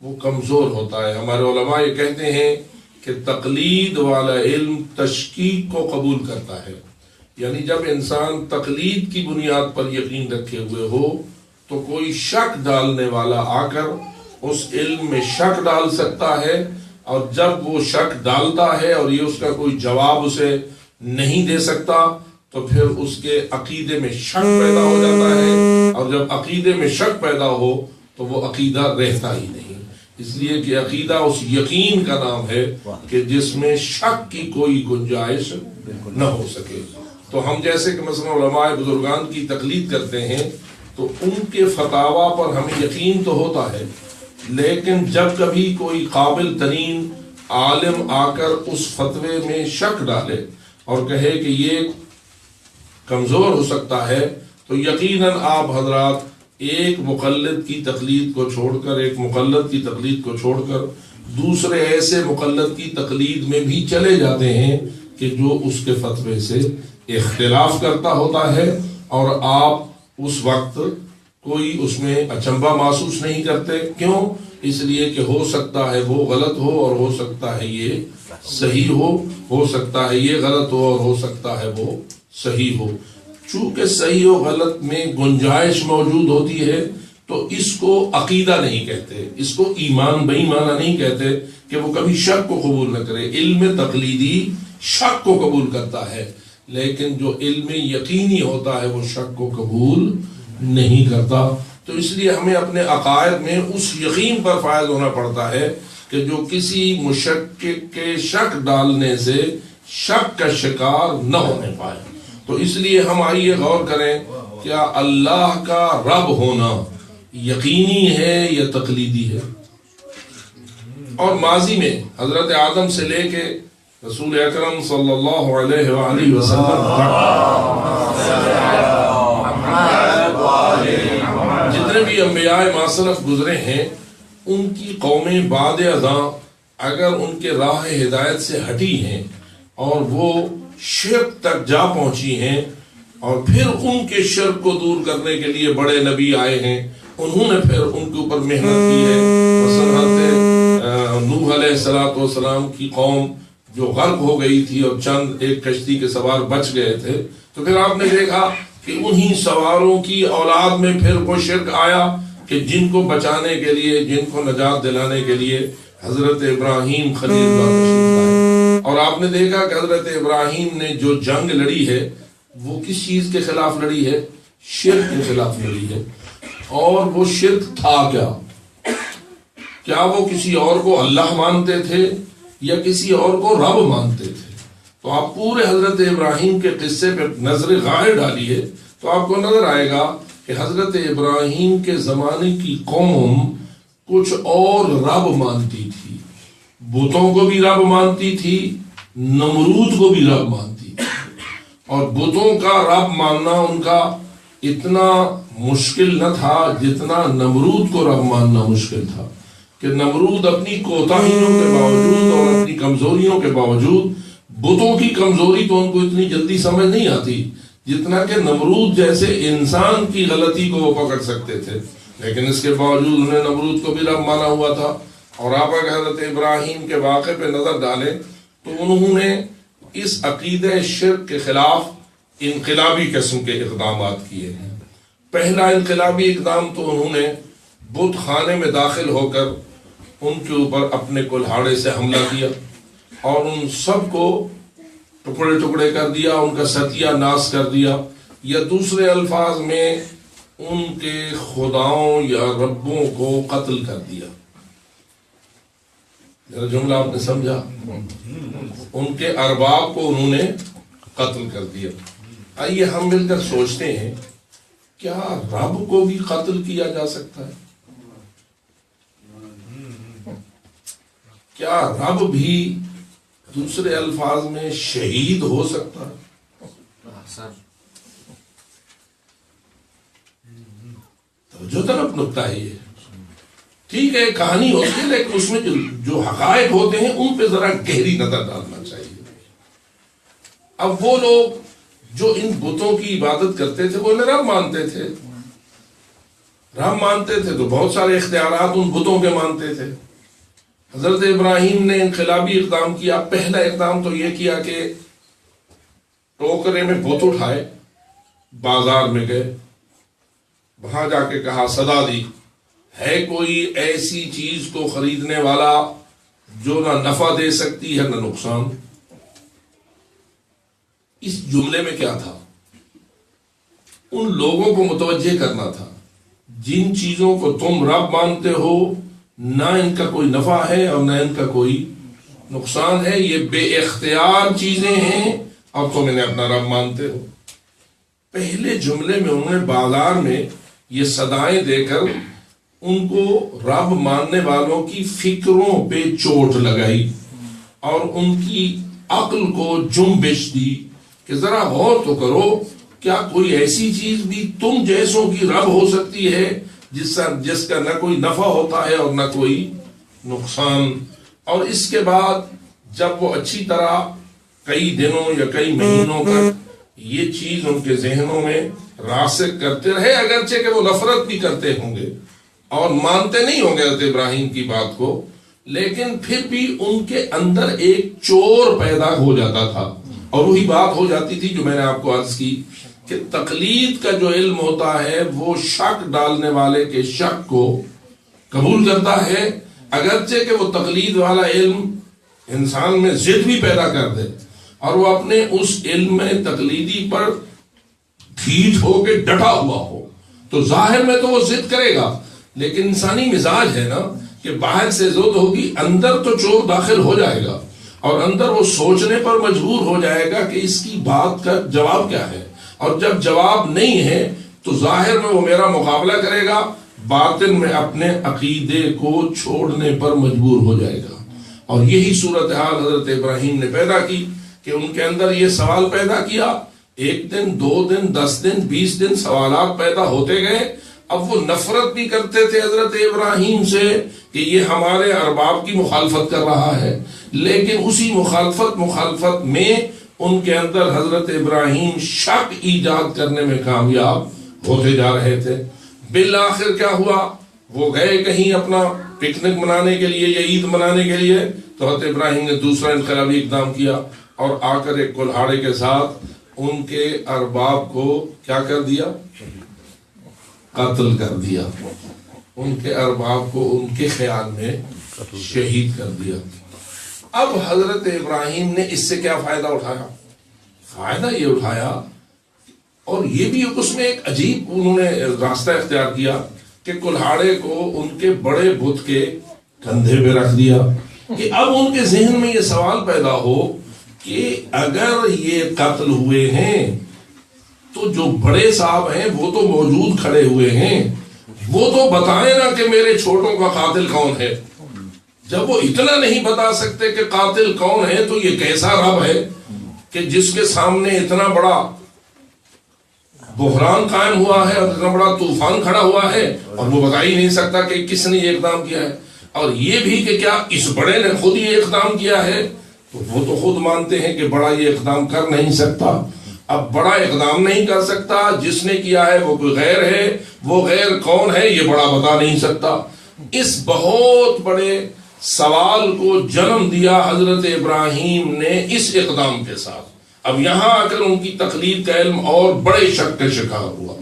وہ کمزور ہوتا ہے۔ ہمارے علماء یہ کہتے ہیں کہ تقلید والا علم تشکیک کو قبول کرتا ہے، یعنی جب انسان تقلید کی بنیاد پر یقین رکھے ہوئے ہو تو کوئی شک ڈالنے والا آ کر اس علم میں شک ڈال سکتا ہے، اور جب وہ شک ڈالتا ہے اور یہ اس کا کوئی جواب اسے نہیں دے سکتا تو پھر اس کے عقیدے میں شک پیدا ہو جاتا ہے، اور جب عقیدے میں شک پیدا ہو تو وہ عقیدہ رہتا ہی نہیں، اس لیے کہ عقیدہ اس یقین کا نام ہے کہ جس میں شک کی کوئی گنجائش نہ ہو سکے۔ تو ہم جیسے کہ مثلا علماء بزرگان کی تقلید کرتے ہیں تو ان کے فتاویٰ پر ہمیں یقین تو ہوتا ہے، لیکن جب کبھی کوئی قابل ترین عالم آ کر اس فتوے میں شک ڈالے اور کہے کہ یہ کمزور ہو سکتا ہے تو یقیناً آپ حضرات ایک مقلد کی تقلید کو چھوڑ کر، ایک مقلد کی تقلید کو چھوڑ کر دوسرے ایسے مقلد کی تقلید میں بھی چلے جاتے ہیں کہ جو اس کے فتوے سے اختلاف کرتا ہوتا ہے، اور آپ اس وقت کوئی اس میں اچنبھا محسوس نہیں کرتے۔ کیوں؟ اس لیے کہ ہو سکتا ہے وہ غلط ہو اور ہو سکتا ہے یہ صحیح ہو سکتا ہے یہ غلط ہو اور ہو سکتا ہے وہ صحیح ہو۔ چونکہ صحیح و غلط میں گنجائش موجود ہوتی ہے تو اس کو عقیدہ نہیں کہتے، اس کو ایمان بے ایمانہ نہیں کہتے کہ وہ کبھی شک کو قبول نہ کرے۔ علم تقلیدی شک کو قبول کرتا ہے، لیکن جو علم یقینی ہوتا ہے وہ شک کو قبول نہیں کرتا۔ تو اس لیے ہمیں اپنے عقائد میں اس یقین پر فائز ہونا پڑتا ہے کہ جو کسی مشکک کے شک ڈالنے سے شک کا شکار نہ ہونے پائے۔ تو اس لیے ہم آئیے غور کریں، کیا اللہ کا رب ہونا یقینی ہے یا تقلیدی ہے؟ اور ماضی میں حضرت آدم سے لے کے رسول اکرم صلی اللہ علیہ وآلہ وسلم جتنے بھی انبیاء ماسلف گزرے ہیں ان کی قومیں بعد ازاں اگر ان کے راہ ہدایت سے ہٹی ہیں اور وہ شرک تک جا پہنچی ہیں، اور پھر ان کے شرک کو دور کرنے کے لیے بڑے نبی آئے ہیں، انہوں نے پھر ان کے اوپر محنت کی ہے۔ مثلا حضرت نوح علیہ السلام کی قوم جو غرق ہو گئی تھی اور چند ایک کشتی کے سوار بچ گئے تھے، تو پھر آپ نے دیکھا کہ انہی سواروں کی اولاد میں پھر وہ شرک آیا کہ جن کو بچانے کے لیے، جن کو نجات دلانے کے لیے حضرت ابراہیم خلیل اللہ تشریف لائے۔ اور آپ نے دیکھا کہ حضرت ابراہیم نے جو جنگ لڑی ہے وہ کس چیز کے خلاف لڑی ہے؟ شرک کے خلاف لڑی ہے۔ اور وہ شرک تھا کیا وہ کسی اور کو اللہ مانتے تھے یا کسی اور کو رب مانتے تھے؟ تو آپ پورے حضرت ابراہیم کے قصے پہ نظر غائب ڈالیے تو آپ کو نظر آئے گا کہ حضرت ابراہیم کے زمانے کی قوم کچھ اور رب مانتی تھی، بتوں کو بھی رب مانتی تھی، نمرود کو بھی رب مانتی تھی۔ اور بتوں کا رب ماننا ان کا اتنا مشکل نہ تھا جتنا نمرود کو رب ماننا مشکل تھا، کہ نمرود اپنی کوتاہیوں کے باوجود اور اپنی کمزوریوں کے باوجود، بتوں کی کمزوری تو ان کو اتنی جلدی سمجھ نہیں آتی جتنا کہ نمرود جیسے انسان کی غلطی کو وہ پکڑ سکتے تھے، لیکن اس کے باوجود انہیں نمرود کو بھی رب مانا ہوا تھا۔ اور آپ اگر حضرت ابراہیم کے واقعے پہ نظر ڈالیں تو انہوں نے اس عقیدہ شرک کے خلاف انقلابی قسم کے اقدامات کیے ہیں۔ پہلا انقلابی اقدام تو انہوں نے بت خانے میں داخل ہو کر ان کے اوپر اپنے کلہاڑے سے حملہ کیا اور ان سب کو ٹکڑے ٹکڑے کر دیا، ان کا ستیہ ناش کر دیا، یا دوسرے الفاظ میں ان کے خداؤں یا ربوں کو قتل کر دیا۔ جملہ آپ نے سمجھا؟ ان کے ارباب کو انہوں نے قتل کر دیا۔ آئیے ہم مل کر سوچتے ہیں، کیا رب کو بھی قتل کیا جا سکتا ہے؟ کیا رب بھی دوسرے الفاظ میں شہید ہو سکتا ہے؟ جو طرف نکتہ ہے یہ، ٹھیک ہے کہانی ہوتی ہے لیکن اس میں جو حقائق ہوتے ہیں ان پہ ذرا گہری نظر ڈالنا چاہیے۔ اب وہ لوگ جو ان بتوں کی عبادت کرتے تھے وہ انہیں رب مانتے تھے، رب مانتے تھے تو بہت سارے اختیارات ان بتوں کے مانتے تھے۔ حضرت ابراہیم نے انقلابی اقدام کیا۔ پہلا اقدام تو یہ کیا کہ ٹوکرے میں بت اٹھائے، بازار میں گئے، وہاں جا کے کہا، صدا دی، ہے کوئی ایسی چیز کو خریدنے والا جو نہ نفع دے سکتی ہے نہ نقصان؟ اس جملے میں کیا تھا؟ ان لوگوں کو متوجہ کرنا تھا جن چیزوں کو تم رب مانتے ہو نہ ان کا کوئی نفع ہے اور نہ ان کا کوئی نقصان ہے، یہ بے اختیار چیزیں ہیں اور تم انہیں اپنا رب مانتے ہو۔ پہلے جملے میں انہوں نے بازار میں یہ صدائیں دے کر ان کو رب ماننے والوں کی فکروں پہ چوٹ لگائی اور ان کی عقل کو جنبش دی کہ ذرا غور تو کرو، کیا کوئی ایسی چیز بھی تم جیسوں کی رب ہو سکتی ہے جس کا نہ کوئی نفع ہوتا ہے اور نہ کوئی نقصان؟ اور اس کے بعد جب وہ اچھی طرح کئی دنوں یا کئی مہینوں تک یہ چیز ان کے ذہنوں میں راسخ کرتے رہے، اگرچہ کہ وہ نفرت بھی کرتے ہوں گے اور مانتے نہیں ہوں گے حضرت ابراہیم کی بات کو، لیکن پھر بھی ان کے اندر ایک چور پیدا ہو جاتا تھا۔ اور وہی بات ہو جاتی تھی جو میں نے آپ کو عرض کی کہ تقلید کا جو علم ہوتا ہے وہ شک ڈالنے والے کے شک کو قبول کرتا ہے، اگرچہ کہ وہ تقلید والا علم انسان میں ضد بھی پیدا کر دے اور وہ اپنے اس علم میں تقلیدی پر ڈھیٹ ہو کے ڈٹا ہوا ہو، تو ظاہر میں تو وہ ضد کرے گا، لیکن انسانی مزاج ہے نا کہ باہر سے ضد ہوگی، اندر تو چور داخل ہو جائے گا اور اندر وہ سوچنے پر مجبور ہو جائے گا کہ اس کی بات کا جواب کیا ہے، اور جب جواب نہیں ہے تو ظاہر میں وہ میرا مقابلہ کرے گا، باطن میں اپنے عقیدے کو چھوڑنے پر مجبور ہو جائے گا۔ اور یہی صورتحال حضرت ابراہیم نے پیدا کی کہ ان کے اندر یہ سوال پیدا کیا، 1 دن 2 دن 10 دن 20 دن سوالات پیدا ہوتے گئے۔ اب وہ نفرت بھی کرتے تھے حضرت ابراہیم سے کہ یہ ہمارے ارباب کی مخالفت کر رہا ہے، لیکن اسی مخالفت میں ان کے اندر حضرت ابراہیم شک ایجاد کرنے میں کامیاب ہوتے جا رہے تھے۔ بالآخر کیا ہوا؟ وہ گئے کہیں اپنا پکنک منانے کے لیے یا عید منانے کے لیے، تو حضرت ابراہیم نے دوسرا انقلابی اقدام کیا اور آ کر ایک کلہاڑے کے ساتھ ان کے ارباب کو کیا کر دیا؟ قتل کر دیا۔ ان کے ارباب کو ان کے خیال میں شہید کر دیا۔ اب حضرت ابراہیم نے اس سے کیا فائدہ اٹھایا؟ فائدہ یہ اٹھایا، اور یہ بھی اس میں ایک عجیب انہوں نے راستہ اختیار کیا کہ کلہاڑے کو ان کے بڑے بت کے کندھے پہ رکھ دیا کہ اب ان کے ذہن میں یہ سوال پیدا ہو کہ اگر یہ قتل ہوئے ہیں تو جو بڑے صاحب ہیں وہ تو موجود کھڑے ہوئے ہیں، وہ تو بتائیں نا کہ میرے چھوٹوں کا قاتل کون ہے۔ جب وہ اتنا نہیں بتا سکتے کہ قاتل کون ہے تو یہ کیسا رب ہے کہ جس کے سامنے اتنا بڑا بحران قائم ہوا ہے اور اتنا بڑا طوفان کھڑا ہوا ہے اور وہ بتا ہی نہیں سکتا کہ کس نے یہ اقدام کیا ہے. اور یہ بھی کہ کیا اس بڑے نے خود یہ اقدام کیا ہے؟ تو وہ تو خود مانتے ہیں کہ بڑا یہ اقدام کر نہیں سکتا. اب بڑا اقدام نہیں کر سکتا، جس نے کیا ہے وہ کوئی غیر ہے، وہ غیر کون ہے یہ بڑا بتا نہیں سکتا. اس بہت بڑے سوال کو جنم دیا حضرت ابراہیم نے اس اقدام کے ساتھ. اب یہاں آ کر ان کی تقلید کا علم اور بڑے شک کا شکار ہوا.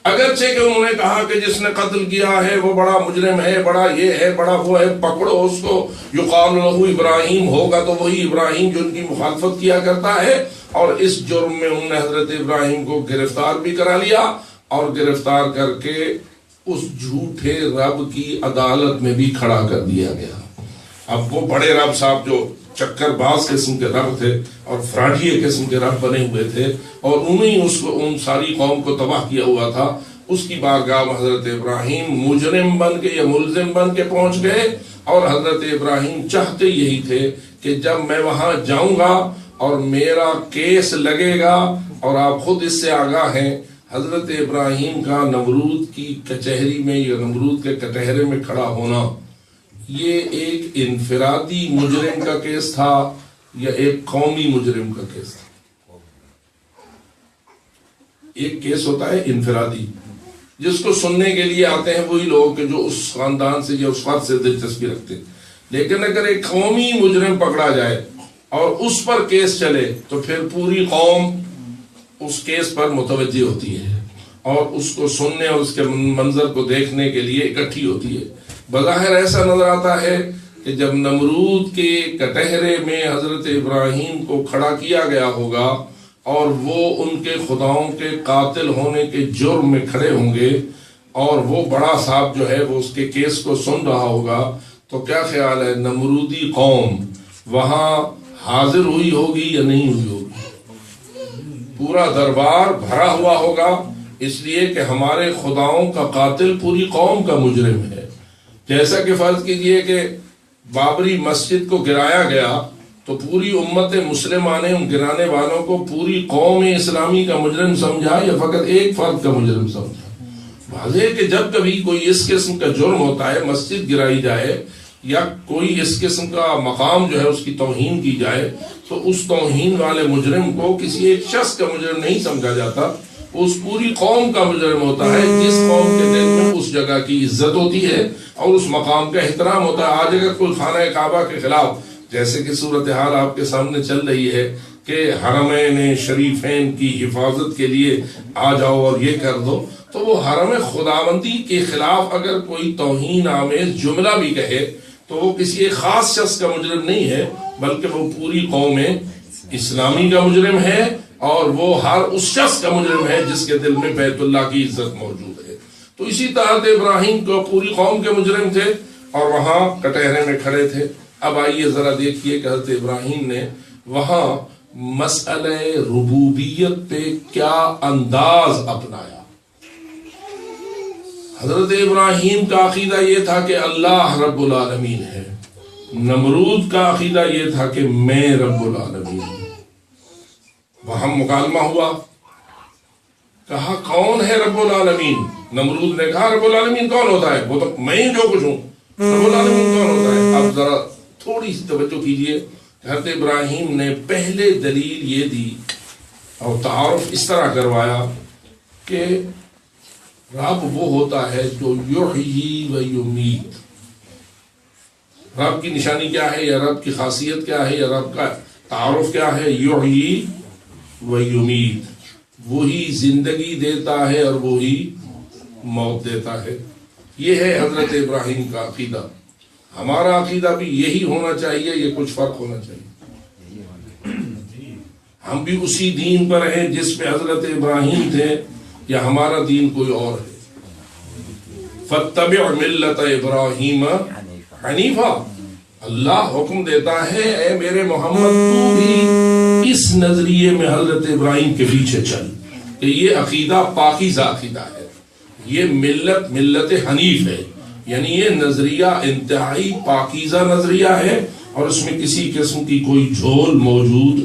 اگرچہ کہ انہوں نے کہا کہ جس نے قتل کیا ہے وہ بڑا مجرم ہے، بڑا یہ ہے، بڑا وہ ہے، پکڑو اس کو. یقال لہ ابراہیم، ہوگا تو وہی ابراہیم جو ان کی مخالفت کیا کرتا ہے. اور اس جرم میں انہوں نے حضرت ابراہیم کو گرفتار بھی کرا لیا اور گرفتار کر کے اس جھوٹے رب کی عدالت میں بھی کھڑا کر دیا گیا. اب وہ بڑے رب صاحب جو چکر باز قسم کے رب تھے اور فراڈیے قسم کے رب بنے ہوئے تھے اور انہیں ان ساری قوم کو تباہ کیا ہوا تھا، اس کی بارگاہ میں حضرت ابراہیم مجرم بن کے یا ملزم بن کے پہنچ گئے. اور حضرت ابراہیم چاہتے یہی تھے کہ جب میں وہاں جاؤں گا اور میرا کیس لگے گا، اور آپ خود اس سے آگاہ ہیں حضرت ابراہیم کا نمرود کی کچہری میں یا نمرود کے کٹہرے میں کھڑا ہونا یہ ایک انفرادی مجرم کا کیس تھا یا ایک قومی مجرم کا کیس تھا؟ ایک کیس ہوتا ہے انفرادی جس کو سننے کے لیے آتے ہیں وہی لوگ کہ جو اس خاندان سے یا اس فرد سے دلچسپی رکھتے ہیں. لیکن اگر ایک قومی مجرم پکڑا جائے اور اس پر کیس چلے تو پھر پوری قوم اس کیس پر متوجہ ہوتی ہے اور اس کو سننے اور اس کے منظر کو دیکھنے کے لیے اکٹھی ہوتی ہے. بظاہر ایسا نظر آتا ہے کہ جب نمرود کے کٹہرے میں حضرت ابراہیم کو کھڑا کیا گیا ہوگا اور وہ ان کے خداؤں کے قاتل ہونے کے جرم میں کھڑے ہوں گے اور وہ بڑا صاحب جو ہے وہ اس کے کیس کو سن رہا ہوگا، تو کیا خیال ہے نمرودی قوم وہاں حاضر ہوئی ہوگی یا نہیں ہوئی ہوگی؟ پورا دربار بھرا ہوا ہوگا، اس لیے کہ ہمارے خداؤں کا قاتل پوری قوم کا مجرم ہے. جیسا کہ فرض کیجئے کہ بابری مسجد کو گرایا گیا تو پوری امت مسلمہ نے ان گرانے والوں کو پوری قوم اسلامی کا مجرم سمجھا یا فقط ایک فرد کا مجرم سمجھا؟ واضح ہے کہ جب کبھی کوئی اس قسم کا جرم ہوتا ہے، مسجد گرائی جائے یا کوئی اس قسم کا مقام جو ہے اس کی توہین کی جائے، تو اس توہین والے مجرم کو کسی ایک شخص کا مجرم نہیں سمجھا جاتا، اس پوری قوم کا مجرم ہوتا ہے جس قوم کے دل میں اس جگہ کی عزت ہوتی ہے اور اس مقام کا احترام ہوتا ہے. آج اگر کوئی خانہ کعبہ کے خلاف، جیسے کہ صورتحال آپ کے سامنے چل رہی ہے کہ حرمین شریفین کی حفاظت کے لیے آ جاؤ اور یہ کر دو، تو وہ حرم خداوندی کے خلاف اگر کوئی توہین آمیز جملہ بھی کہے تو وہ کسی ایک خاص شخص کا مجرم نہیں ہے بلکہ وہ پوری قوم اسلامی کا مجرم ہے اور وہ ہر اس شخص کا مجرم ہے جس کے دل میں بیت اللہ کی عزت موجود ہے. تو اسی طرح ابراہیم کو پوری قوم کے مجرم تھے اور وہاں کٹہرے میں کھڑے تھے. اب آئیے ذرا دیکھیے کہ حضرت ابراہیم نے وہاں مسئلہ ربوبیت پہ کیا انداز اپنایا. حضرت ابراہیم کا عقیدہ یہ تھا کہ اللہ رب العالمین ہے، نمرود کا عقیدہ یہ تھا کہ میں رب العالمین ہوں. وہاں مکالمہ ہوا، کہا کون ہے رب العالمین؟ نمرود نے کہا رب العالمین کون ہوتا ہے؟ وہ تو میں ہی جو کچھ ہوں. رب العالمین کون ہوتا ہے؟ اب ذرا تھوڑی سی توجہ کیجئے. حضرت ابراہیم نے پہلے دلیل یہ دی اور تعارف اس طرح کروایا کہ رب وہ ہوتا ہے جو یحیی و یمیت. رب کی نشانی کیا ہے یا رب کی خاصیت کیا ہے یا رب کا تعارف کیا ہے؟ یحیی و یمیت. وہی زندگی دیتا ہے اور وہی موت دیتا ہے. یہ ہے حضرت ابراہیم کا عقیدہ. ہمارا عقیدہ بھی یہی ہونا چاہیے، یہ کچھ فرق ہونا چاہیے؟ ہم بھی اسی دین پر ہیں جس پہ حضرت ابراہیم تھے یا ہمارا دین کوئی اور ہے؟ فَاتَّبِعْ مِلَّةَ إِبْرَاهِيمَ حَنِيفًا. اللہ حکم دیتا ہے اے میرے محمد تو بھی اس نظریے میں حضرت ابراہیم کے پیچھے چل کہ یہ عقیدہ پاکیزہ عقیدہ ہے. یہ ملت حنیف ہے، یعنی یہ نظریہ انتہائی پاکیزہ نظریہ ہے اور اس میں کسی قسم کی کوئی جھول موجود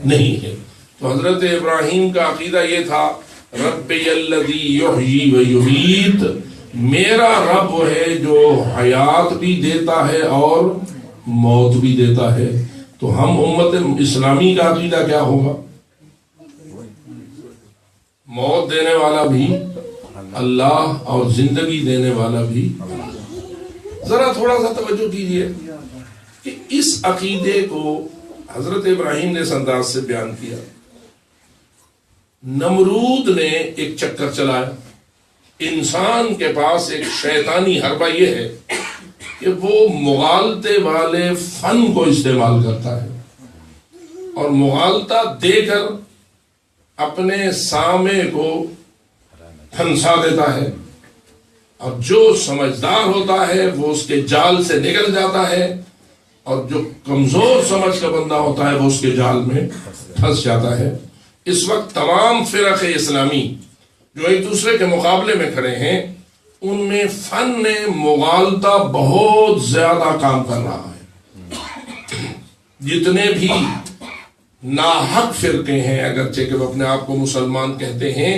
نہیں ہے. تو حضرت ابراہیم کا عقیدہ یہ تھا ربی الذی یحیی و یمیت، میرا رب وہ ہے جو حیات بھی دیتا ہے اور موت بھی دیتا ہے. تو ہم امت اسلامی کا عقیدہ کیا ہوگا؟ موت دینے والا بھی اللہ اور زندگی دینے والا بھی. ذرا تھوڑا سا توجہ کیجئے کہ اس عقیدے کو حضرت ابراہیم نے اس انداز سے بیان کیا. نمرود نے ایک چکر چلایا. انسان کے پاس ایک شیطانی حربہ یہ ہے کہ وہ مغالطے والے فن کو استعمال کرتا ہے اور مغالطہ دے کر اپنے سامع کو پھنسا دیتا ہے، اور جو سمجھدار ہوتا ہے وہ اس کے جال سے نکل جاتا ہے، اور جو کمزور سمجھ کا بندہ ہوتا ہے وہ اس کے جال میں پھنس جاتا ہے. اس وقت تمام فرق اسلامی جو ایک دوسرے کے مقابلے میں کھڑے ہیں، ان میں فن مغالطہ بہت زیادہ کام کر رہا ہے. جتنے بھی ناحق فرقے ہیں، اگرچہ کہ وہ اپنے آپ کو مسلمان کہتے ہیں،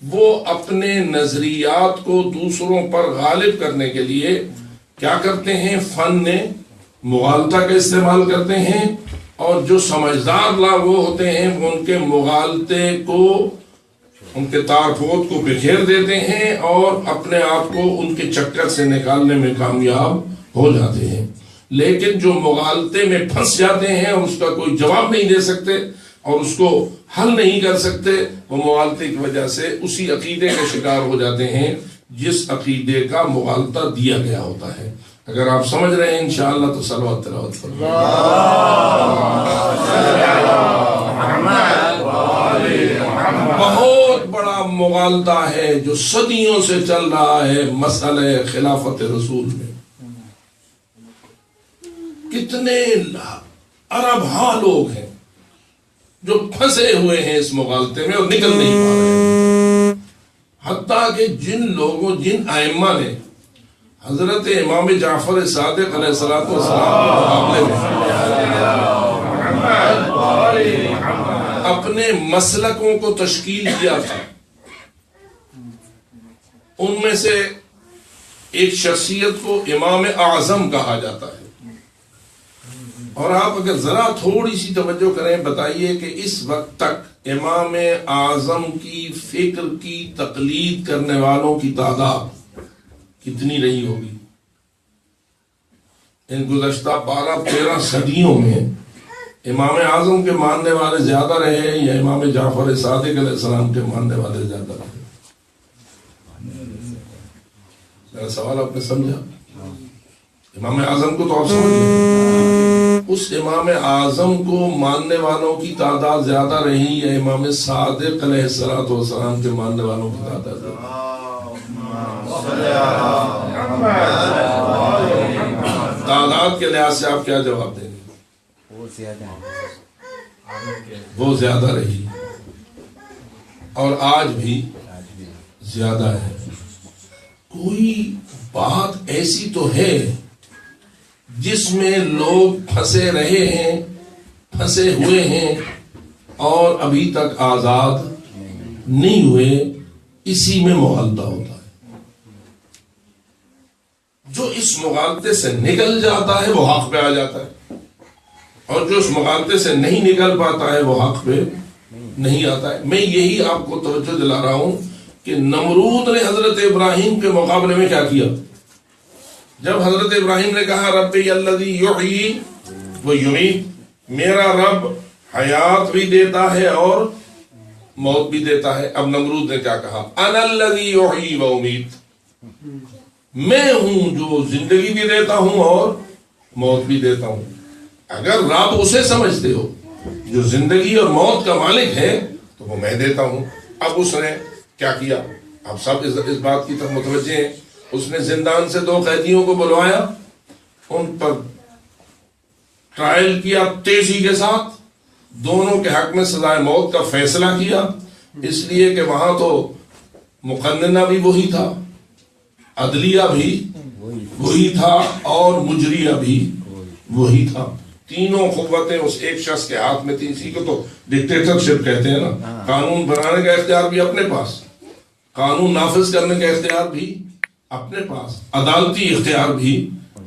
وہ اپنے نظریات کو دوسروں پر غالب کرنے کے لیے کیا کرتے ہیں؟ فن مغالطہ کا استعمال کرتے ہیں، اور جو سمجھدار لوگ وہ ہوتے ہیں وہ ان کے مغالطے کو، ان کے تار پھوت کو بکھیر دیتے ہیں اور اپنے آپ کو ان کے چکر سے نکالنے میں کامیاب ہو جاتے ہیں. لیکن جو مغالطے میں پھنس جاتے ہیں اور اس کا کوئی جواب نہیں دے سکتے اور اس کو حل نہیں کر سکتے، وہ مغالطے کی وجہ سے اسی عقیدے کا شکار ہو جاتے ہیں جس عقیدے کا مغالطہ دیا گیا ہوتا ہے. اگر آپ سمجھ رہے ہیں انشاءاللہ تو صلوات تلاوت فرمائیں. بہت بڑا مغالطہ ہے جو صدیوں سے چل رہا ہے مسئلہ خلافت رسول میں. کتنے ارب ہاں لوگ ہیں جو پھنسے ہوئے ہیں اس مغالطے میں اور نکل نہیں پا رہے ہیں. حتیٰ کہ جن ائمہ نے حضرت امام جعفر صادق علیہ الصلوۃ والسلام کے مقابلے میں اپنے مسلکوں کو تشکیل کیا تھا، ان میں سے ایک شخصیت کو امام اعظم کہا جاتا ہے. اور آپ اگر ذرا تھوڑی سی توجہ کریں، بتائیے کہ اس وقت تک امام اعظم کی فکر کی تقلید کرنے والوں کی تعداد کتنی رہی ہوگی؟ ان گزشتہ 12-13 صدیوں میں امام اعظم کے ماننے والے زیادہ رہے یا امام جعفر صادق علیہ السلام کے ماننے والے زیادہ رہے؟ میرا سوال آپ نے سمجھا؟ امام اعظم کو تو آپ سمجھ لیں، اس امام اعظم کو ماننے والوں کی تعداد زیادہ رہی یا امام صادق علیہ السلام کے ماننے والوں کی تعداد زیادہ؟ تعداد کے لحاظ سے آپ کیا جواب دیں گے؟ وہ زیادہ رہی اور آج بھی زیادہ ہے. کوئی بات ایسی تو ہے جس میں لوگ پھنسے رہے ہیں، پھنسے ہوئے ہیں اور ابھی تک آزاد نہیں ہوئے، اسی میں مغالطہ ہوتا ہے. جو اس مغالطے سے نکل جاتا ہے وہ حق پہ آ جاتا ہے، اور جو اس مغالطے سے نہیں نکل پاتا ہے وہ حق پہ نہیں آتا ہے. میں یہی آپ کو توجہ دلا رہا ہوں کہ نمرود نے حضرت ابراہیم کے مقابلے میں کیا کیا؟ جب حضرت ابراہیم نے کہا ربی الذی یحیی و یمیت، میرا رب حیات بھی دیتا ہے اور موت بھی دیتا ہے. اب نمرود نے کیا کہا؟ انا الذی یحیی و امیت، میں ہوں جو زندگی بھی دیتا ہوں اور موت بھی دیتا ہوں. اگر رب اسے سمجھتے ہو جو زندگی اور موت کا مالک ہے تو وہ میں دیتا ہوں. اب اس نے کیا کیا؟ اب سب اس بات کی طرف متوجہ ہیں. اس نے زندان سے 2 قیدیوں کو بلوایا، ان پر ٹرائل کیا تیزی کے ساتھ، دونوں کے حق میں سزائے موت کا فیصلہ کیا، اس لیے کہ وہاں تو مقننہ بھی وہی تھا، عدلیہ بھی وہی تھا اور مجریہ بھی وہی تھا. تینوں قوتیں اس ایک شخص کے ہاتھ میں تھی. اسی کو تو ڈکٹیٹرشپ کہتے ہیں نا. قانون بنانے کا اختیار بھی اپنے پاس, قانون نافذ کرنے کا اختیار بھی اپنے پاس, عدالتی اختیار بھی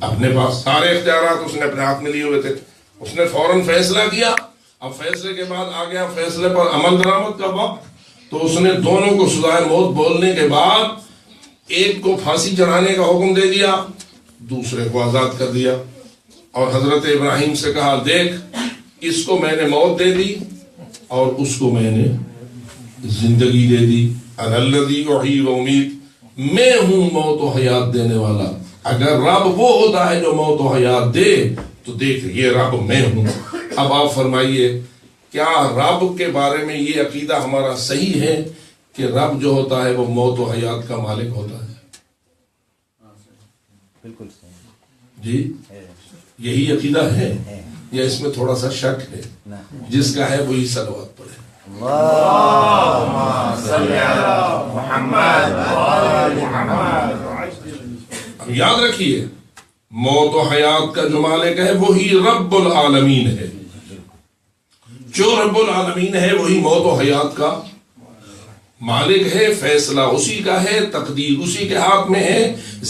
اپنے پاس. سارے اختیارات اس نے اپنے ہاتھ میں لیے ہوئے تھے. اس نے فوراً فیصلہ کیا. اب فیصلے کے بعد آ گیا فیصلے پر عمل درآمد کا وقت. تو اس نے دونوں کو سزائے موت بولنے کے بعد ایک کو پھانسی چڑھانے کا حکم دے دیا, دوسرے کو آزاد کر دیا. اور حضرت ابراہیم سے کہا دیکھ اس کو میں نے موت دے دی اور اس کو میں نے زندگی دے دی. انا الذی احیی و امیت, میں ہوں موت و حیات دینے والا. اگر رب وہ ہوتا ہے جو موت و حیات دے تو دیکھ یہ رب میں ہوں. اب آپ فرمائیے کیا رب کے بارے میں یہ عقیدہ ہمارا صحیح ہے کہ رب جو ہوتا ہے وہ موت و حیات کا مالک ہوتا ہے؟ بالکل صحیح جی یہی عقیدہ ہے یا اس میں تھوڑا سا شک ہے؟ جس کا ہے وہی صلوات پڑھے. اللہم صلی علی محمد وآل محمد. اب یاد رکھیے موت و حیات کا جو مالک ہے وہی رب العالمین ہے. جو رب العالمین ہے وہی موت و حیات کا مالک ہے. فیصلہ اسی کا ہے, تقدیر اسی کے ہاتھ میں ہے.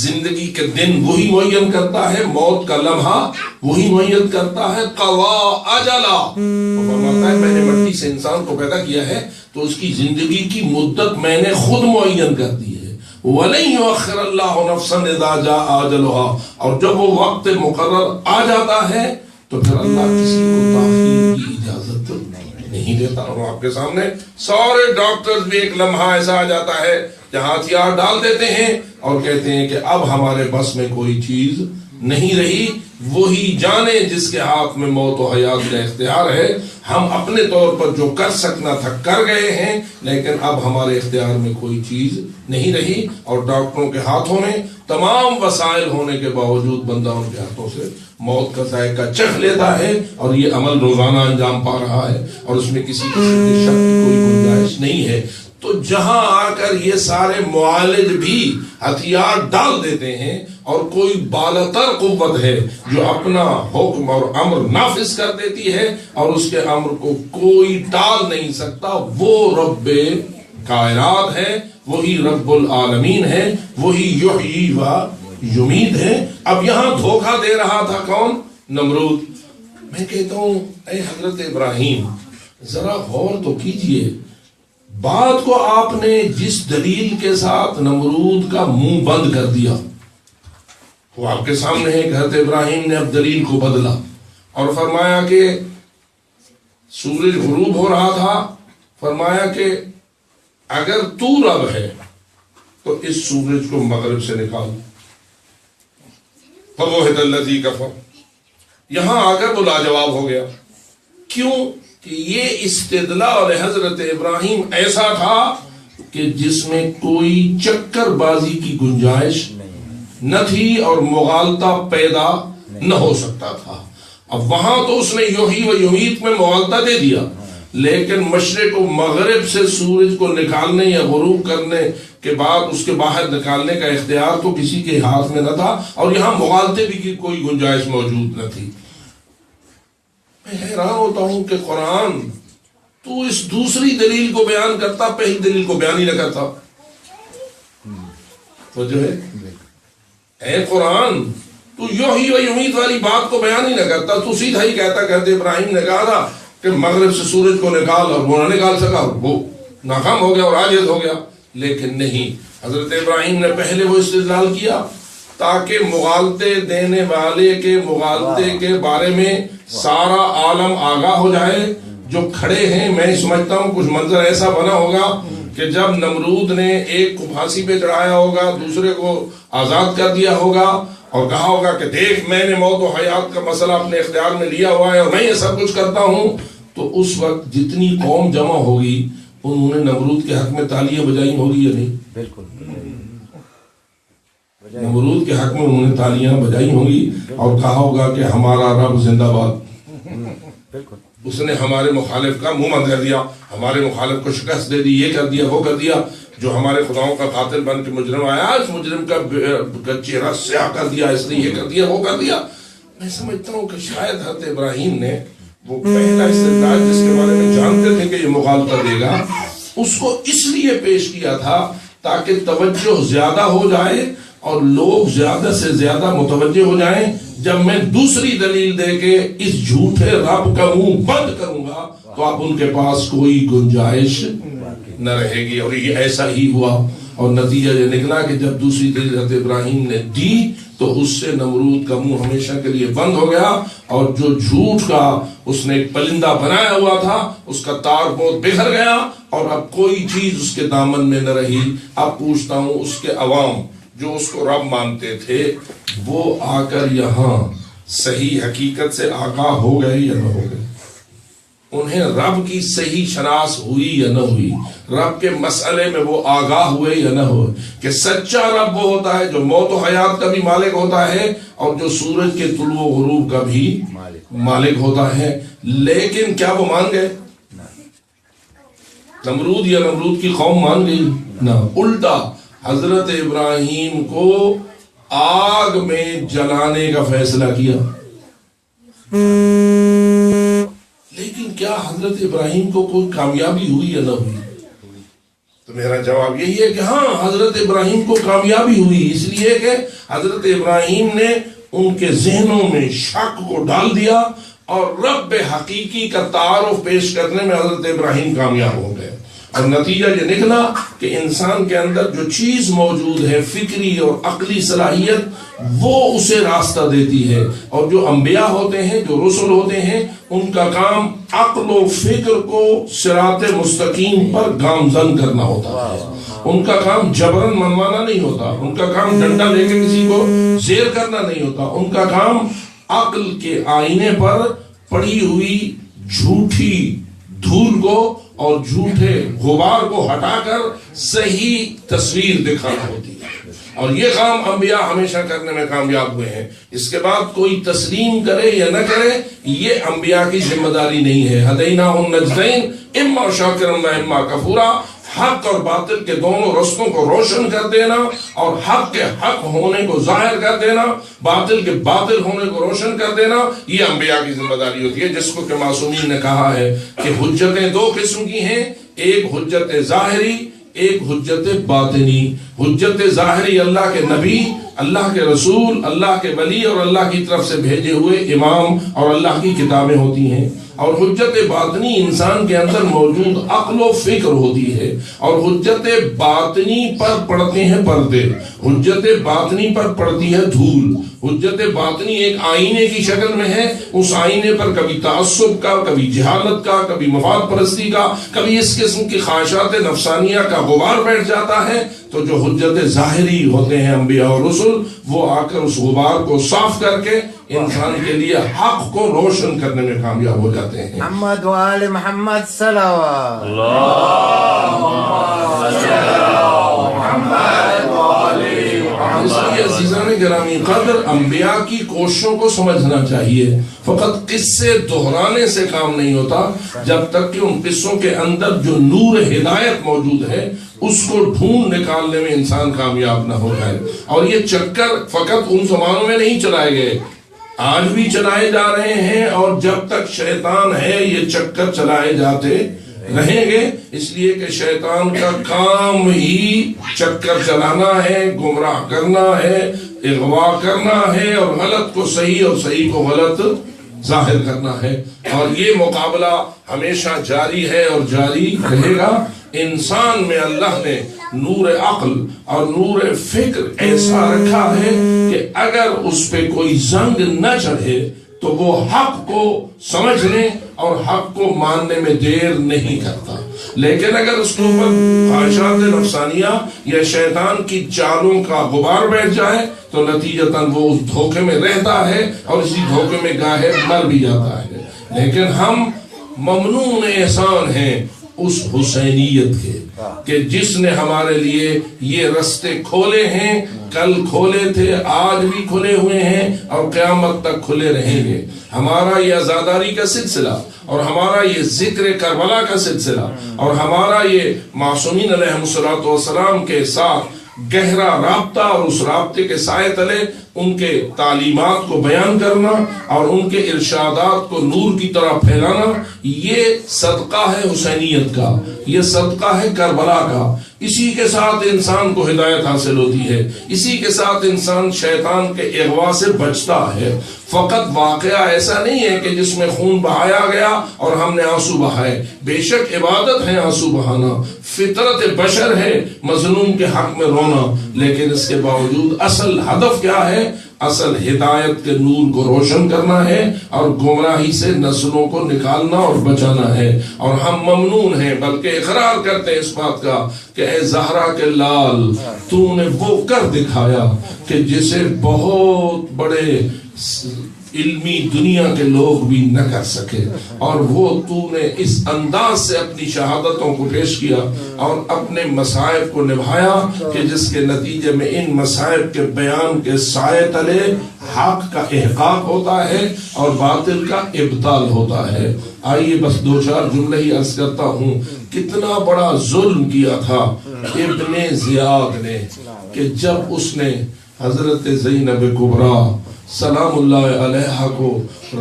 زندگی کے دن وہی معین کرتا ہے, موت کا لمحہ وہی معین کرتا ہے. قضا اجلا, وہ فرماتا ہے میں نے مٹی سے انسان کو پیدا کیا ہے تو اس کی زندگی کی مدت میں نے خود معین کر دی ہے. وَلَن يُؤَخِّرَ اللَّهُ نَفْسًا إِذَا جَاءَ أَجَلُهَا, اور جب وہ وقت مقرر آ جاتا ہے تو پھر اللہ کسی کو تاخیر کی اجازت نہیں دیتا. اور آپ کے سامنے سارے ڈاکٹرز بھی ایک لمحہ ایسا آ جاتا ہے جہاں ہتھیار ڈال دیتے ہیں اور کہتے ہیں کہ اب ہمارے بس میں کوئی چیز نہیں رہی. وہی جانے جس کے ہاتھ میں موت و حیات کا اختیار ہے. ہم اپنے طور پر جو کر سکنا تھا کر گئے ہیں, لیکن اب ہمارے اختیار میں کوئی چیز نہیں رہی. اور ڈاکٹروں کے ہاتھوں میں تمام وسائل ہونے کے باوجود بندہ ان کے ہاتھوں سے موت کا ذائقہ چکھ لیتا ہے, اور یہ عمل روزانہ انجام پا رہا ہے اور اس میں کسی قسم کی شک کی کوئی گنجائش نہیں ہے. تو جہاں آ کر یہ سارے معالج بھی ہتھیار ڈال دیتے ہیں اور کوئی بالاتر قوت ہے جو اپنا حکم اور امر نافذ کر دیتی ہے اور اس کے امر کو کوئی ٹال نہیں سکتا, وہ رب کائنات ہے, وہی رب العالمین ہے, وہی یحیی و یمیت ہے. اب یہاں دھوکہ دے رہا تھا کون؟ نمرود. میں کہتا ہوں اے حضرت ابراہیم ذرا غور تو کیجئے, بات کو آپ نے جس دلیل کے ساتھ نمرود کا منہ بند کر دیا وہ آپ کے سامنے ہے کہ حضرت ابراہیم نے اب دلیل کو بدلا اور فرمایا کہ سورج غروب ہو رہا تھا, فرمایا کہ اگر تو رب ہے تو اس سورج کو مغرب سے نکال. فَبُهِتَ الَّذِي كَفَرَ, یہاں آ کر تو لاجواب ہو گیا. کیوں کہ یہ استدلال حضرت ابراہیم ایسا تھا کہ جس میں کوئی چکر بازی کی گنجائش نہ تھی اور مغالطہ پیدا نہ ہو سکتا تھا. اب وہاں تو اس نے یحیی و یمیت میں مغالطہ دے دیا, لیکن مشرق و مغرب سے سورج کو نکالنے یا غروب کرنے کے بعد اس کے باہر نکالنے کا اختیار تو کسی کے ہاتھ میں نہ تھا, اور یہاں مغالطے بھی کی کوئی گنجائش موجود نہ تھی. میں حیران ہوتا ہوں کہ قرآن تو اس دوسری دلیل کو بیان کرتا, پہلی دلیل کو بیان ہی نہ کرتا. تو جو ہے اے قرآن تو یحیی و یمیت والی بات کو بیان ہی نہ کرتا, تو سیدھا ہی کہتا کہ ابراہیم نے کہا تھا کہ مغرب سے سورج کو نکال, اور وہ نہ نکال سکا, وہ ناکام ہو گیا اور عاجز ہو گیا. لیکن نہیں, حضرت ابراہیم نے پہلے وہ استدلال کیا تاکہ مغالطے دینے والے کے مغالطے کے بارے میں سارا عالم آگاہ ہو جائے. جو کھڑے ہیں میں سمجھتا ہوں کچھ منظر ایسا بنا ہوگا کہ جب نمرود نے ایک کو پھانسی پہ چڑھایا ہوگا, دوسرے کو آزاد کر دیا ہوگا اور کہا ہوگا کہ دیکھ میں نے موت و حیات کا مسئلہ اپنے اختیار میں لیا ہوا ہے اور میں یہ سب کچھ کرتا ہوں, تو اس وقت جتنی قوم جمع ہوگی انہوں نے نمرود کے حق میں تالیاں بجائی ہوگی یا نہیں؟ بالکل. نمرود کے حق میں انہوں نے تالیاں بجائی ہوں گی اور کہا ہوگا کہ ہمارا رب زندہ باد. اس نے ہمارے مخالف کا منہ بند کر دیا, ہمارے مخالف کو شکست دے دی, یہ کر دیا وہ کر دیا. جو ہمارے خداؤں کا قاتل بن کے مجرم آیا, اس مجرم کا چہرہ سیاہ کر دیا, اس نے یہ کر دیا وہ کر دیا. میں سمجھتا ہوں کہ شاید حضرت ابراہیم نے وہ پہلا استدلال جس کے بارے میں جانتے تھے کہ یہ مغالطہ دے گا، اس کو اس لیے پیش کیا تھا تاکہ توجہ زیادہ ہو جائے اور لوگ زیادہ سے زیادہ متوجہ ہو جائیں. جب میں دوسری دلیل دے کے اس جھوٹے رب کا منہ بند کروں گا تو اب ان کے پاس کوئی گنجائش نہ رہے گی. اور یہ ایسا ہی ہوا، اور نتیجہ یہ نکلا کہ جب دوسری دلیل حضرت ابراہیم نے دی تو اس سے نمرود کا منہ ہمیشہ کے لیے بند ہو گیا، اور جو جھوٹ کا اس نے ایک پلندہ بنایا ہوا تھا اس کا تار بہت بکھر گیا، اور اب کوئی چیز اس کے دامن میں نہ رہی. اب پوچھتا ہوں اس کے عوام جو اس کو رب مانتے تھے وہ آ کر یہاں صحیح حقیقت سے آگاہ ہو گئے یا نہ ہو گئے؟ انہیں رب کی صحیح شناس ہوئی یا نہ ہوئی؟ رب کے مسئلے میں وہ آگاہ ہوئے یا نہ ہوئے کہ سچا رب وہ ہوتا ہے جو موت و حیات کا بھی مالک ہوتا ہے اور جو سورج کے طلوع و غروب کا بھی مالک ہوتا ہے. لیکن کیا وہ مان گئے؟ نمرود یا نمرود کی قوم مان گئی؟ نہ، الٹا حضرت ابراہیم کو آگ میں جلانے کا فیصلہ کیا. لیکن کیا حضرت ابراہیم کو کوئی کامیابی ہوئی یا نہ ہوئی؟ تو میرا جواب یہی ہے کہ ہاں، حضرت ابراہیم کو کامیابی ہوئی، اس لیے کہ حضرت ابراہیم نے ان کے ذہنوں میں شک کو ڈال دیا اور رب حقیقی کا تعارف پیش کرنے میں حضرت ابراہیم کامیاب ہو گئے. اور نتیجہ یہ نکلا کہ انسان کے اندر جو چیز موجود ہے، فکری اور عقلی صلاحیت، وہ اسے راستہ دیتی ہے. اور جو انبیاء ہوتے ہیں، جو رسل ہوتے ہیں، ان کا کام عقل و فکر کو صراط مستقیم پر گامزن کرنا ہوتا ہے. ان کا کام جبرن منوانا نہیں ہوتا، ان کا کام ڈنڈا لے کے کسی کو زیر کرنا نہیں ہوتا. ان کا کام عقل کے آئینے پر پڑی ہوئی جھوٹی دھول کو اور جھوٹے غبار کو ہٹا کر صحیح تصویر دکھانا ہوتی ہے. اور یہ کام انبیاء ہمیشہ کرنے میں کامیاب ہوئے ہیں. اس کے بعد کوئی تسلیم کرے یا نہ کرے یہ انبیاء کی ذمہ داری نہیں ہے. ہدیناہ النجدین اما شاکرا و اما کفورا. حق اور باطل کے دونوں رستوں کو روشن کر دینا اور حق کے حق ہونے کو ظاہر کر دینا، باطل کے باطل ہونے کو روشن کر دینا، یہ انبیاء کی ذمہ داری ہوتی ہے. جس کو کہ معصومین نے کہا ہے کہ حجتیں دو قسم کی ہیں، ایک حجت ظاہری، ایک حجت باطنی. حجت ظاہری اللہ کے نبی، اللہ کے رسول، اللہ کے ولی اور اللہ کی طرف سے بھیجے ہوئے امام اور اللہ کی کتابیں ہوتی ہیں. اور حجت باطنی انسان کے اندر موجود عقل و فکر ہوتی ہے. اور حجت باطنی پر پڑتے ہیں پردے، حجت باطنی پر پڑتی ہے دھول. حجت باطنی ایک آئینے کی شکل میں ہے، اس آئینے پر کبھی تعصب کا، کبھی جہالت کا، کبھی مفاد پرستی کا، کبھی اس قسم کی خواہشات نفسانیہ کا غبار بیٹھ جاتا ہے. تو جو حجت ظاہری ہوتے ہیں انبیاء اور رسل، وہ آ کر اس غبار کو صاف کر کے انسان کے لیے حق کو روشن کرنے میں کامیاب ہو جاتے ہیں. محمد و آل محمد صلوات. اس لیے عزیزان گرامی قدر انبیاء کی کوششوں کو سمجھنا چاہیے. فقط قصے دہرانے سے کام نہیں ہوتا جب تک کہ ان قصوں کے اندر جو نور ہدایت موجود ہے اس کو ڈھونڈ نکالنے میں انسان کامیاب نہ ہو جائے. اور یہ چکر فقط ان زمانوں میں نہیں چلائے گئے، آج بھی چلائے جا رہے ہیں، اور جب تک شیطان ہے یہ چکر چلائے جاتے رہیں گے. اس لیے کہ شیطان کا کام ہی چکر چلانا ہے، گمراہ کرنا ہے، اغوا کرنا ہے، اور غلط کو صحیح اور صحیح کو غلط ظاہر کرنا ہے. اور یہ مقابلہ ہمیشہ جاری ہے اور جاری رہے گا. انسان میں اللہ نے نور عقل اور نور فکر ایسا رکھا ہے کہ اگر اس پہ کوئی زنگ نہ چڑھے تو وہ حق کو سمجھنے اور حق کو ماننے میں دیر نہیں کرتا. لیکن اگر اس کے اوپر خواہشات نفسانیہ یا شیطان کی چالوں کا غبار بیٹھ جائے تو نتیجتاً وہ اس دھوکے میں رہتا ہے اور اسی دھوکے میں گاہے مر بھی جاتا ہے. لیکن ہم ممنون احسان ہیں اس حسینیت کے کہ جس نے ہمارے لیے یہ رستے کھولے ہیں. کل کھولے تھے، آج بھی کھلے ہوئے ہیں اور قیامت تک کھلے رہیں گے. ہمارا یہ عزاداری کا سلسلہ اور ہمارا یہ ذکر کربلا کا سلسلہ اور ہمارا یہ معصومین علیہ الصلوۃ والسلام کے ساتھ گہرا رابطہ اور اس رابطے کے سائے تلے ان کے تعلیمات کو بیان کرنا اور ان کے ارشادات کو نور کی طرح پھیلانا، یہ صدقہ ہے حسینیت کا، یہ صدقہ ہے کربلا کا۔ اسی کے ساتھ انسان کو ہدایت حاصل ہوتی ہے، اسی کے ساتھ انسان شیطان کے اغوا سے بچتا ہے۔ فقط واقعہ ایسا نہیں ہے کہ جس میں خون بہایا گیا اور ہم نے آنسو بہائے، بے شک عبادت ہے آنسو بہانا، فطرت بشر ہے مظلوم کے حق میں رونا، لیکن اس کے باوجود اصل ہدف کیا ہے؟ اصل ہدایت کے نور کو روشن کرنا ہے اور گمراہی سے نسلوں کو نکالنا اور بچانا ہے۔ اور ہم ممنون ہیں، بلکہ اقرار کرتے ہیں اس بات کا کہ اے زہرا کے لال، تو نے وہ کر دکھایا کہ جسے بہت بڑے علمی دنیا کے لوگ بھی نہ کر سکے، اور وہ تو نے اس انداز سے اپنی شہادتوں کو پیش کیا اور اپنے مصائب کو نبھایا کہ جس کے نتیجے میں ان مصائب کے بیان کے سائے تلے حق کا احقاق ہوتا ہے اور باطل کا ابطال ہوتا ہے۔ آئیے بس دو چار جملے ہی عرض کرتا ہوں۔ کتنا بڑا ظلم کیا تھا ابن زیاد نے کہ جب اس نے حضرت زینب کبریٰ سلام اللہ علیہا کو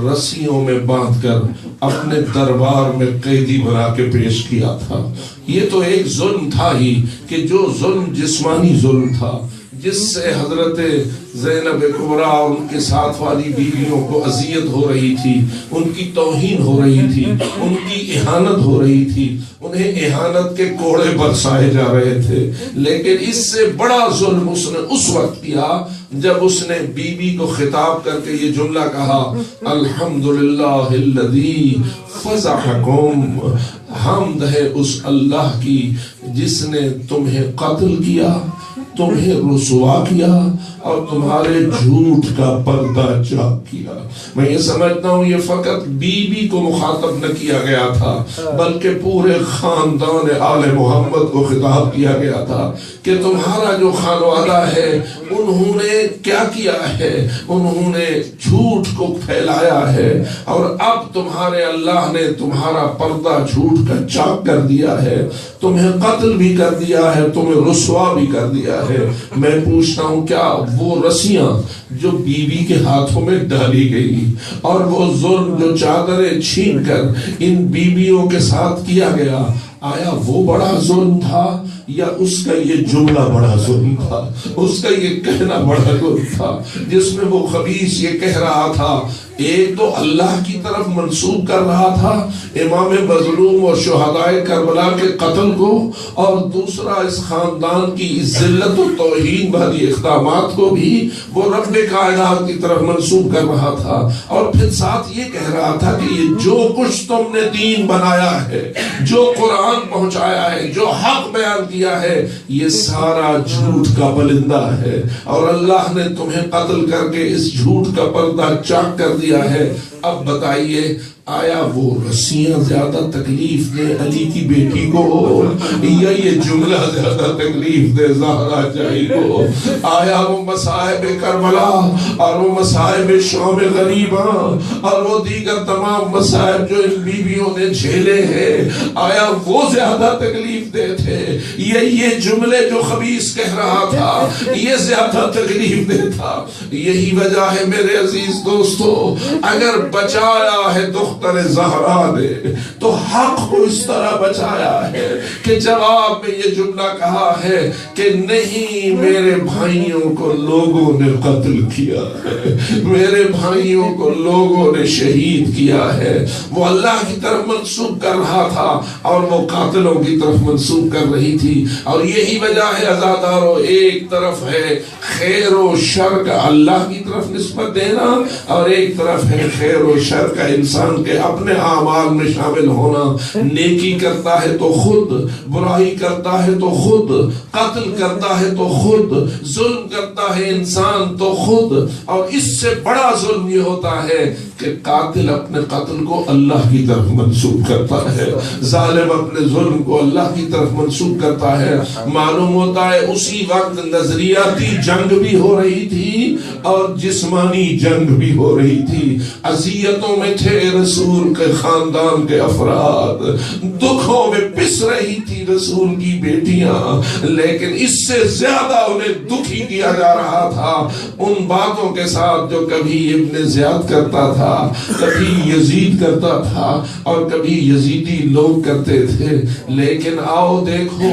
رسیوں میں باندھ کر اپنے دربار میں قیدی بنا کے پیش کیا تھا۔ یہ تو ایک ظلم تھا ہی کہ جو ظلم جسمانی ظلم تھا، جس سے حضرت زینب کبریٰ اور ان کے ساتھ والی بیویوں کو اذیت ہو رہی تھی، ان کی توہین ہو رہی تھی، ان کی اہانت ہو رہی تھی، انہیں اہانت کے کوڑے برسائے جا رہے تھے۔ لیکن اس سے بڑا ظلم اس نے اس وقت کیا جب اس نے بی بی کو خطاب کر کے یہ جملہ کہا، الحمدللہ الذی فضحکم، حمد ہے اس اللہ کی جس نے تمہیں قتل کیا، تمہیں رسوا کیا اور تمہارے جھوٹ کا پردہ چاک کیا۔ میں یہ سمجھتا ہوں یہ فقط بی بی کو مخاطب نہ کیا گیا تھا، بلکہ پورے خاندان آل محمد کو خطاب کیا گیا تھا کہ تمہارا جو خانوادہ ہے انہوں نے کیا کیا ہے، انہوں نے جھوٹ کو پھیلایا ہے، اور اب تمہارے اللہ نے تمہارا پردہ جھوٹ کا چاک کر دیا ہے، تمہیں قتل بھی کر دیا ہے، تمہیں رسوا بھی کر دیا ہے۔ میں پوچھتا ہوں کیا وہ رسیاں جو بیوی کے ہاتھوں میں ڈالی گئی اور وہ ظلم جو چادریں چھین کر ان بیویوں کے ساتھ کیا گیا، آیا وہ بڑا ظلم تھا یا اس کا یہ جملہ بڑا ظلم تھا، اس کا یہ کہنا بڑا ظلم تھا جس میں وہ خبیث یہ کہہ رہا تھا؟ ایک تو اللہ کی طرف منسوب کر رہا تھا امام مظلوم اور شہدائے کربلا کے قتل کو، اور دوسرا اس خاندان کی ذلت و توہین والی اقدامات کو بھی وہ رب کائنات کی طرف منسوب کر رہا تھا، اور پھر ساتھ یہ کہہ رہا تھا کہ یہ جو کچھ تم نے دین بنایا ہے، جو قرآن پہنچایا ہے، جو حق بیان کیا ہے، یہ سارا جھوٹ کا بلندہ ہے، اور اللہ نے تمہیں قتل کر کے اس جھوٹ کا پردہ چاک کر دیا ہے۔ اب بتائیے آیا وہ رسیاں زیادہ تکلیف دے علی کی بیٹی کو یا یہ جملہ زیادہ تکلیف دے زہرا جائی کو؟ آیا وہ مصائب کربلا اور وہ مصائب شام غریباں اور وہ دیگر تمام مصائب جو ان بیویوں نے جھیلے ہیں، آیا وہ زیادہ تکلیف دے تھے؟ یہ جملے جو خبیث کہہ رہا تھا یہ زیادہ تکلیف دے تھا؟ یہی وجہ ہے میرے عزیز دوستو، اگر بچایا ہے دختر زہرا نے تو حق کو اس طرح بچایا ہے کہ جواب میں یہ جملہ کہا ہے کہ نہیں، میرے بھائیوں کو لوگوں نے قتل کیا ہے، میرے بھائیوں کو لوگوں نے شہید کیا ہے۔ وہ اللہ کی طرف منسوب کر رہا تھا اور وہ قاتلوں کی طرف منسوب کر رہی تھی، اور یہی وجہ ہے عزادارو، ایک طرف ہے خیر و شر کا اللہ کی طرف نسبت دینا، اور ایک طرف ہے خیر و شر کا انسان کے اپنے اعمال میں شامل ہونا۔ نیکی کرتا ہے تو خود، برائی کرتا ہے تو خود، قتل کرتا ہے تو خود، ظلم کرتا ہے انسان تو خود، اور اس سے بڑا ظلم یہ ہوتا ہے کہ قاتل اپنے قتل کو اللہ کی طرف منسوب کرتا ہے، ظالم اپنے ظلم کو اللہ کی طرف منسوب کرتا ہے۔ معلوم ہوتا ہے اسی وقت نظریاتی جنگ بھی ہو رہی تھی اور جسمانی جنگ بھی ہو رہی تھی۔ اذیتوں میں تھے رسول کے خاندان کے افراد، دکھوں میں پس رہی تھی رسول کی بیٹیاں، لیکن اس سے زیادہ انہیں دکھی کیا جا رہا تھا ان باتوں کے ساتھ جو کبھی ابن زیاد کرتا تھا، کبھی یزید کرتا تھا اور کبھی یزیدی لوگ کرتے تھے۔ لیکن آؤ دیکھو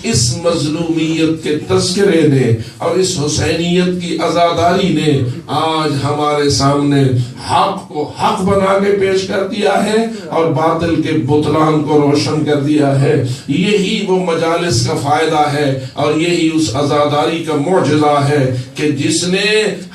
اس مظلومیت کے تذکرے نے اور اس حسینیت کی عزاداری نے آج ہمارے سامنے حق کو حق بنا کے پیش کر دیا ہے اور باطل کے بطلان کو روشن کر دیا ہے۔ یہی وہ مجالس کا فائدہ ہے اور یہی اس عزاداری کا معجزہ ہے کہ جس نے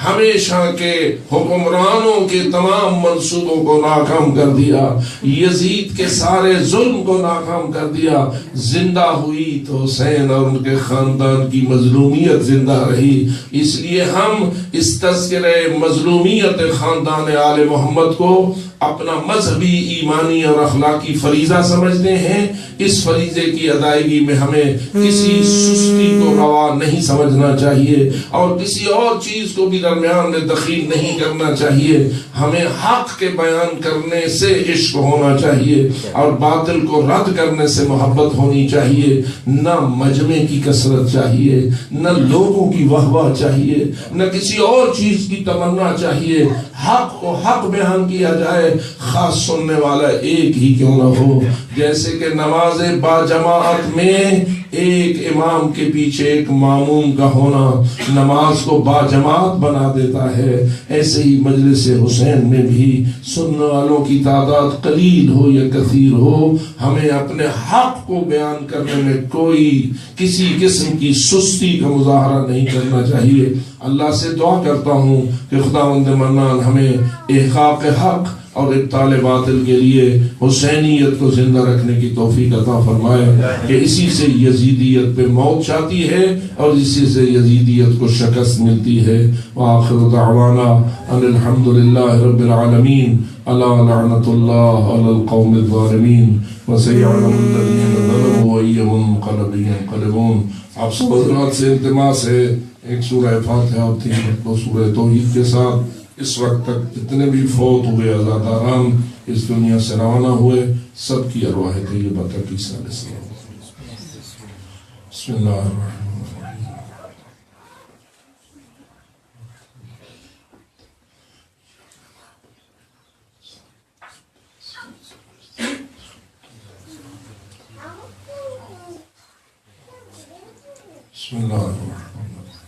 ہمیشہ کے حکمرانوں کے تمام منصوبوں کو ناکام کر دیا، یزید کے سارے ظلم کو ناکام کر دیا۔ زندہ ہوئی تو حسین اور ان کے خاندان کی مظلومیت زندہ رہی۔ اس لیے ہم اس تذکرہ مظلومیت خاندان آل محمد کو اپنا مذہبی، ایمانی اور اخلاقی فریضہ سمجھتے ہیں۔ اس فریضے کی ادائیگی میں ہمیں کسی سستی کو روا نہیں سمجھنا چاہیے اور کسی اور چیز کو بھی درمیان میں دخیل نہیں کرنا چاہیے۔ ہمیں حق کے بیان کرنے سے عشق ہونا چاہیے اور باطل کو رد کرنے سے محبت ہونی چاہیے۔ نہ مجمع کی کثرت چاہیے، نہ لوگوں کی واہ واہ چاہیے، نہ کسی اور چیز کی تمنا چاہیے۔ حق کو حق بیان کیا جائے، خاص سننے والا ایک ہی کیوں نہ ہو۔ جیسے کہ نماز با جماعت میں ایک امام کے پیچھے ایک معموم کا ہونا نماز کو با جماعت بنا دیتا ہے، ایسے ہی مجلس حسین میں بھی سننے والوں کی تعداد قلیل ہو یا کثیر ہو، ہمیں اپنے حق کو بیان کرنے میں کوئی کسی قسم کی سستی کا مظاہرہ نہیں کرنا چاہیے۔ اللہ سے دعا کرتا ہوں کہ خداوند منان ہمیں احقاق حق اور ابطال باطل کے لیے حسینیت کو زندہ رکھنے کی توفیق عطا فرمائے کہ اسی سے یزیدیت پہ موت چاہتی ہے اور اسی سے یزیدیت کو شکست ملتی ہے۔ وآخر دعوانا ان الحمدللہ رب العالمین، الا لعنت اللہ علی القوم الظالمین وسیعلم الذین ظلموا ای منقلب ینقلبون۔ آپ سب حضرات سے التماس ہے ایک سورہ فاتحہ اور 3 مرتبہ سورہ توحید کے ساتھ اس وقت تک جتنے بھی فوت ہوئے عزاداران اس دنیا سے روانہ ہوئے سب کی ارواح طیبہ تک ایصال سلام۔ بسم اللہ الرحمن الرحیم۔ بسم اللہ الرحمن الرحیم۔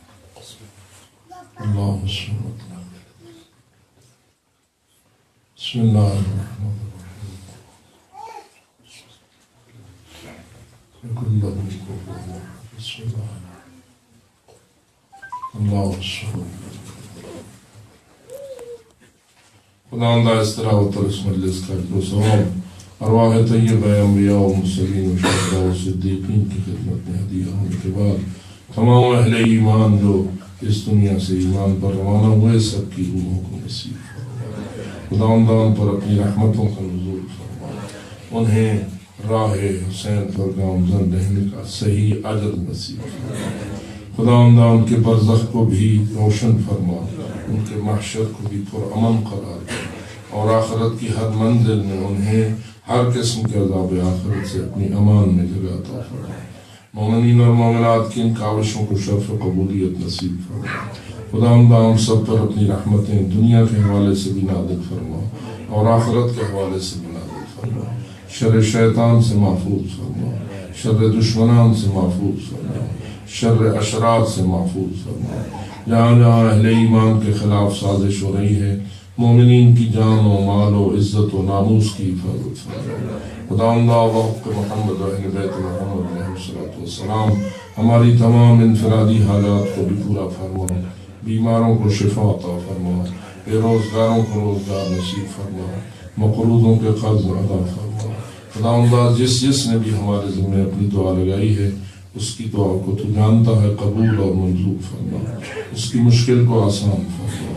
اللہم صل علی بسم اللہ الرحمن الرحیم۔ بسم اللہ اللہ خداوندہ اس طرح اور اس مجلس کا جو ثواب ارواح طیبہ انبیاء و مرسلین و شہداء و صدیقین کی خدمت میں ہدیہ ہونے کے بعد تمام اہل ایمان جو اس دنیا سے ایمان پر روانہ ہوئے سب کی روحوں کو نصیب خداوندان پر اپنی رحمتوں کا نزول فرما، انہیں راہ حسین پر گامزن رہنے کا صحیح اجر نصیب فرما۔ خداوندان کے برزخ کو بھی روشن فرما، ان کے محشر کو بھی پرامن قرار دے اور آخرت کی ہر منزل میں انہیں ہر قسم کے عذاب آخرت سے اپنی امان میں جگہ عطا فرما۔ مومنین اور مومنات کی ان کاوشوں کو شرف و قبولیت نصیب فرما۔ خداوندہ ہم سب پر اپنی رحمتیں دنیا کے حوالے سے بھی نازل فرما اور آخرت کے حوالے سے بھی نازل فرما۔ شر شیطان سے محفوظ فرما، شر دشمنان سے محفوظ فرما، شر اشرار سے محفوظ فرما۔ جہاں جہاں اہل ایمان کے خلاف سازش ہو رہی ہے مومنین کی جان و مال و عزت و ناموس کی حفاظت فرما۔ خداوندہ وحق محمد و اہل بیت محمد علیہ السلام ہماری تمام انفرادی حالات کو بھی پورا فرما، بیماروں کو شفا عطا فرما، بے روزگاروں کو روزگار نصیب فرما، مقروضوں کے قرض ادا فرما۔ خداوندہ جس نے بھی ہمارے ذمہ اپنی دعا لگائی ہے اس کی دعا کو تو جانتا ہے، قبول اور منظور فرما، اس کی مشکل کو آسان فرما،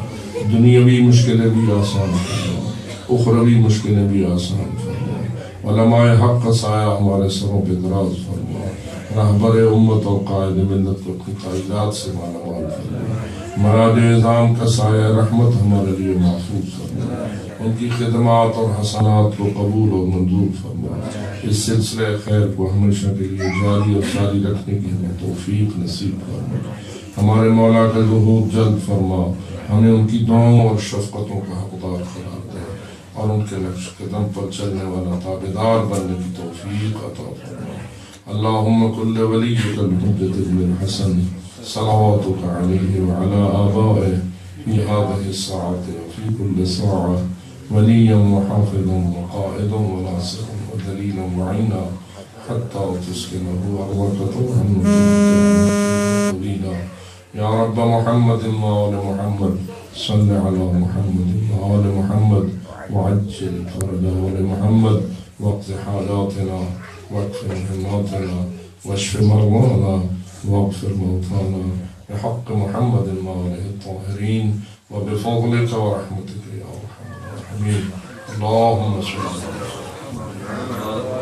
دنیاوی مشکلیں بھی آسان فرما، اخروی مشکلیں بھی آسان فرما۔ علماء حق کا سایہ ہمارے سروں پہ دراز فرما، رہبر امت اور قائد ملت کو اپنی تعلیمات سے مالا مال فرما، مراج اعظام کا سایہ رحمت ہمارے لیے محفوظ فرما، ان کی خدمات اور حسنات کو قبول اور منظور فرما۔ اس سلسلے خیر کو ہمیشہ کے لیے جاری اور ساری رکھنے کی ہمیں توفیق نصیب فرما. ہمارے مولا کا ظہور جلد فرما. ہمیں ان کی دعاؤں اور شفقتوں کا حقدار قرار دے اور ان کے نقش قدم پر چلنے والا تابعدار بننے کی توفیق عطا فرما. اللہم کل ولیک الحجۃ ابن الحسن صلواتک علیہ وعلی آبائہ فی هذه الساعة وفی کل ساعة ولیا وحافظا وقائدا وناصرا ودلیلا وعینا حتی تسکنہ ارضک طوعا طویلا. یا رب محمد وآل محمد صل علی محمد وآل محمد وعجل فرجہ آل محمد واقض حاجاتنا واکفر هماتنا واشف مرضانا واغفر موتانا بحق محمد وآله الطاهرين وبفضلك ورحمتك يا ارحم الراحمين. اللهم صل على محمد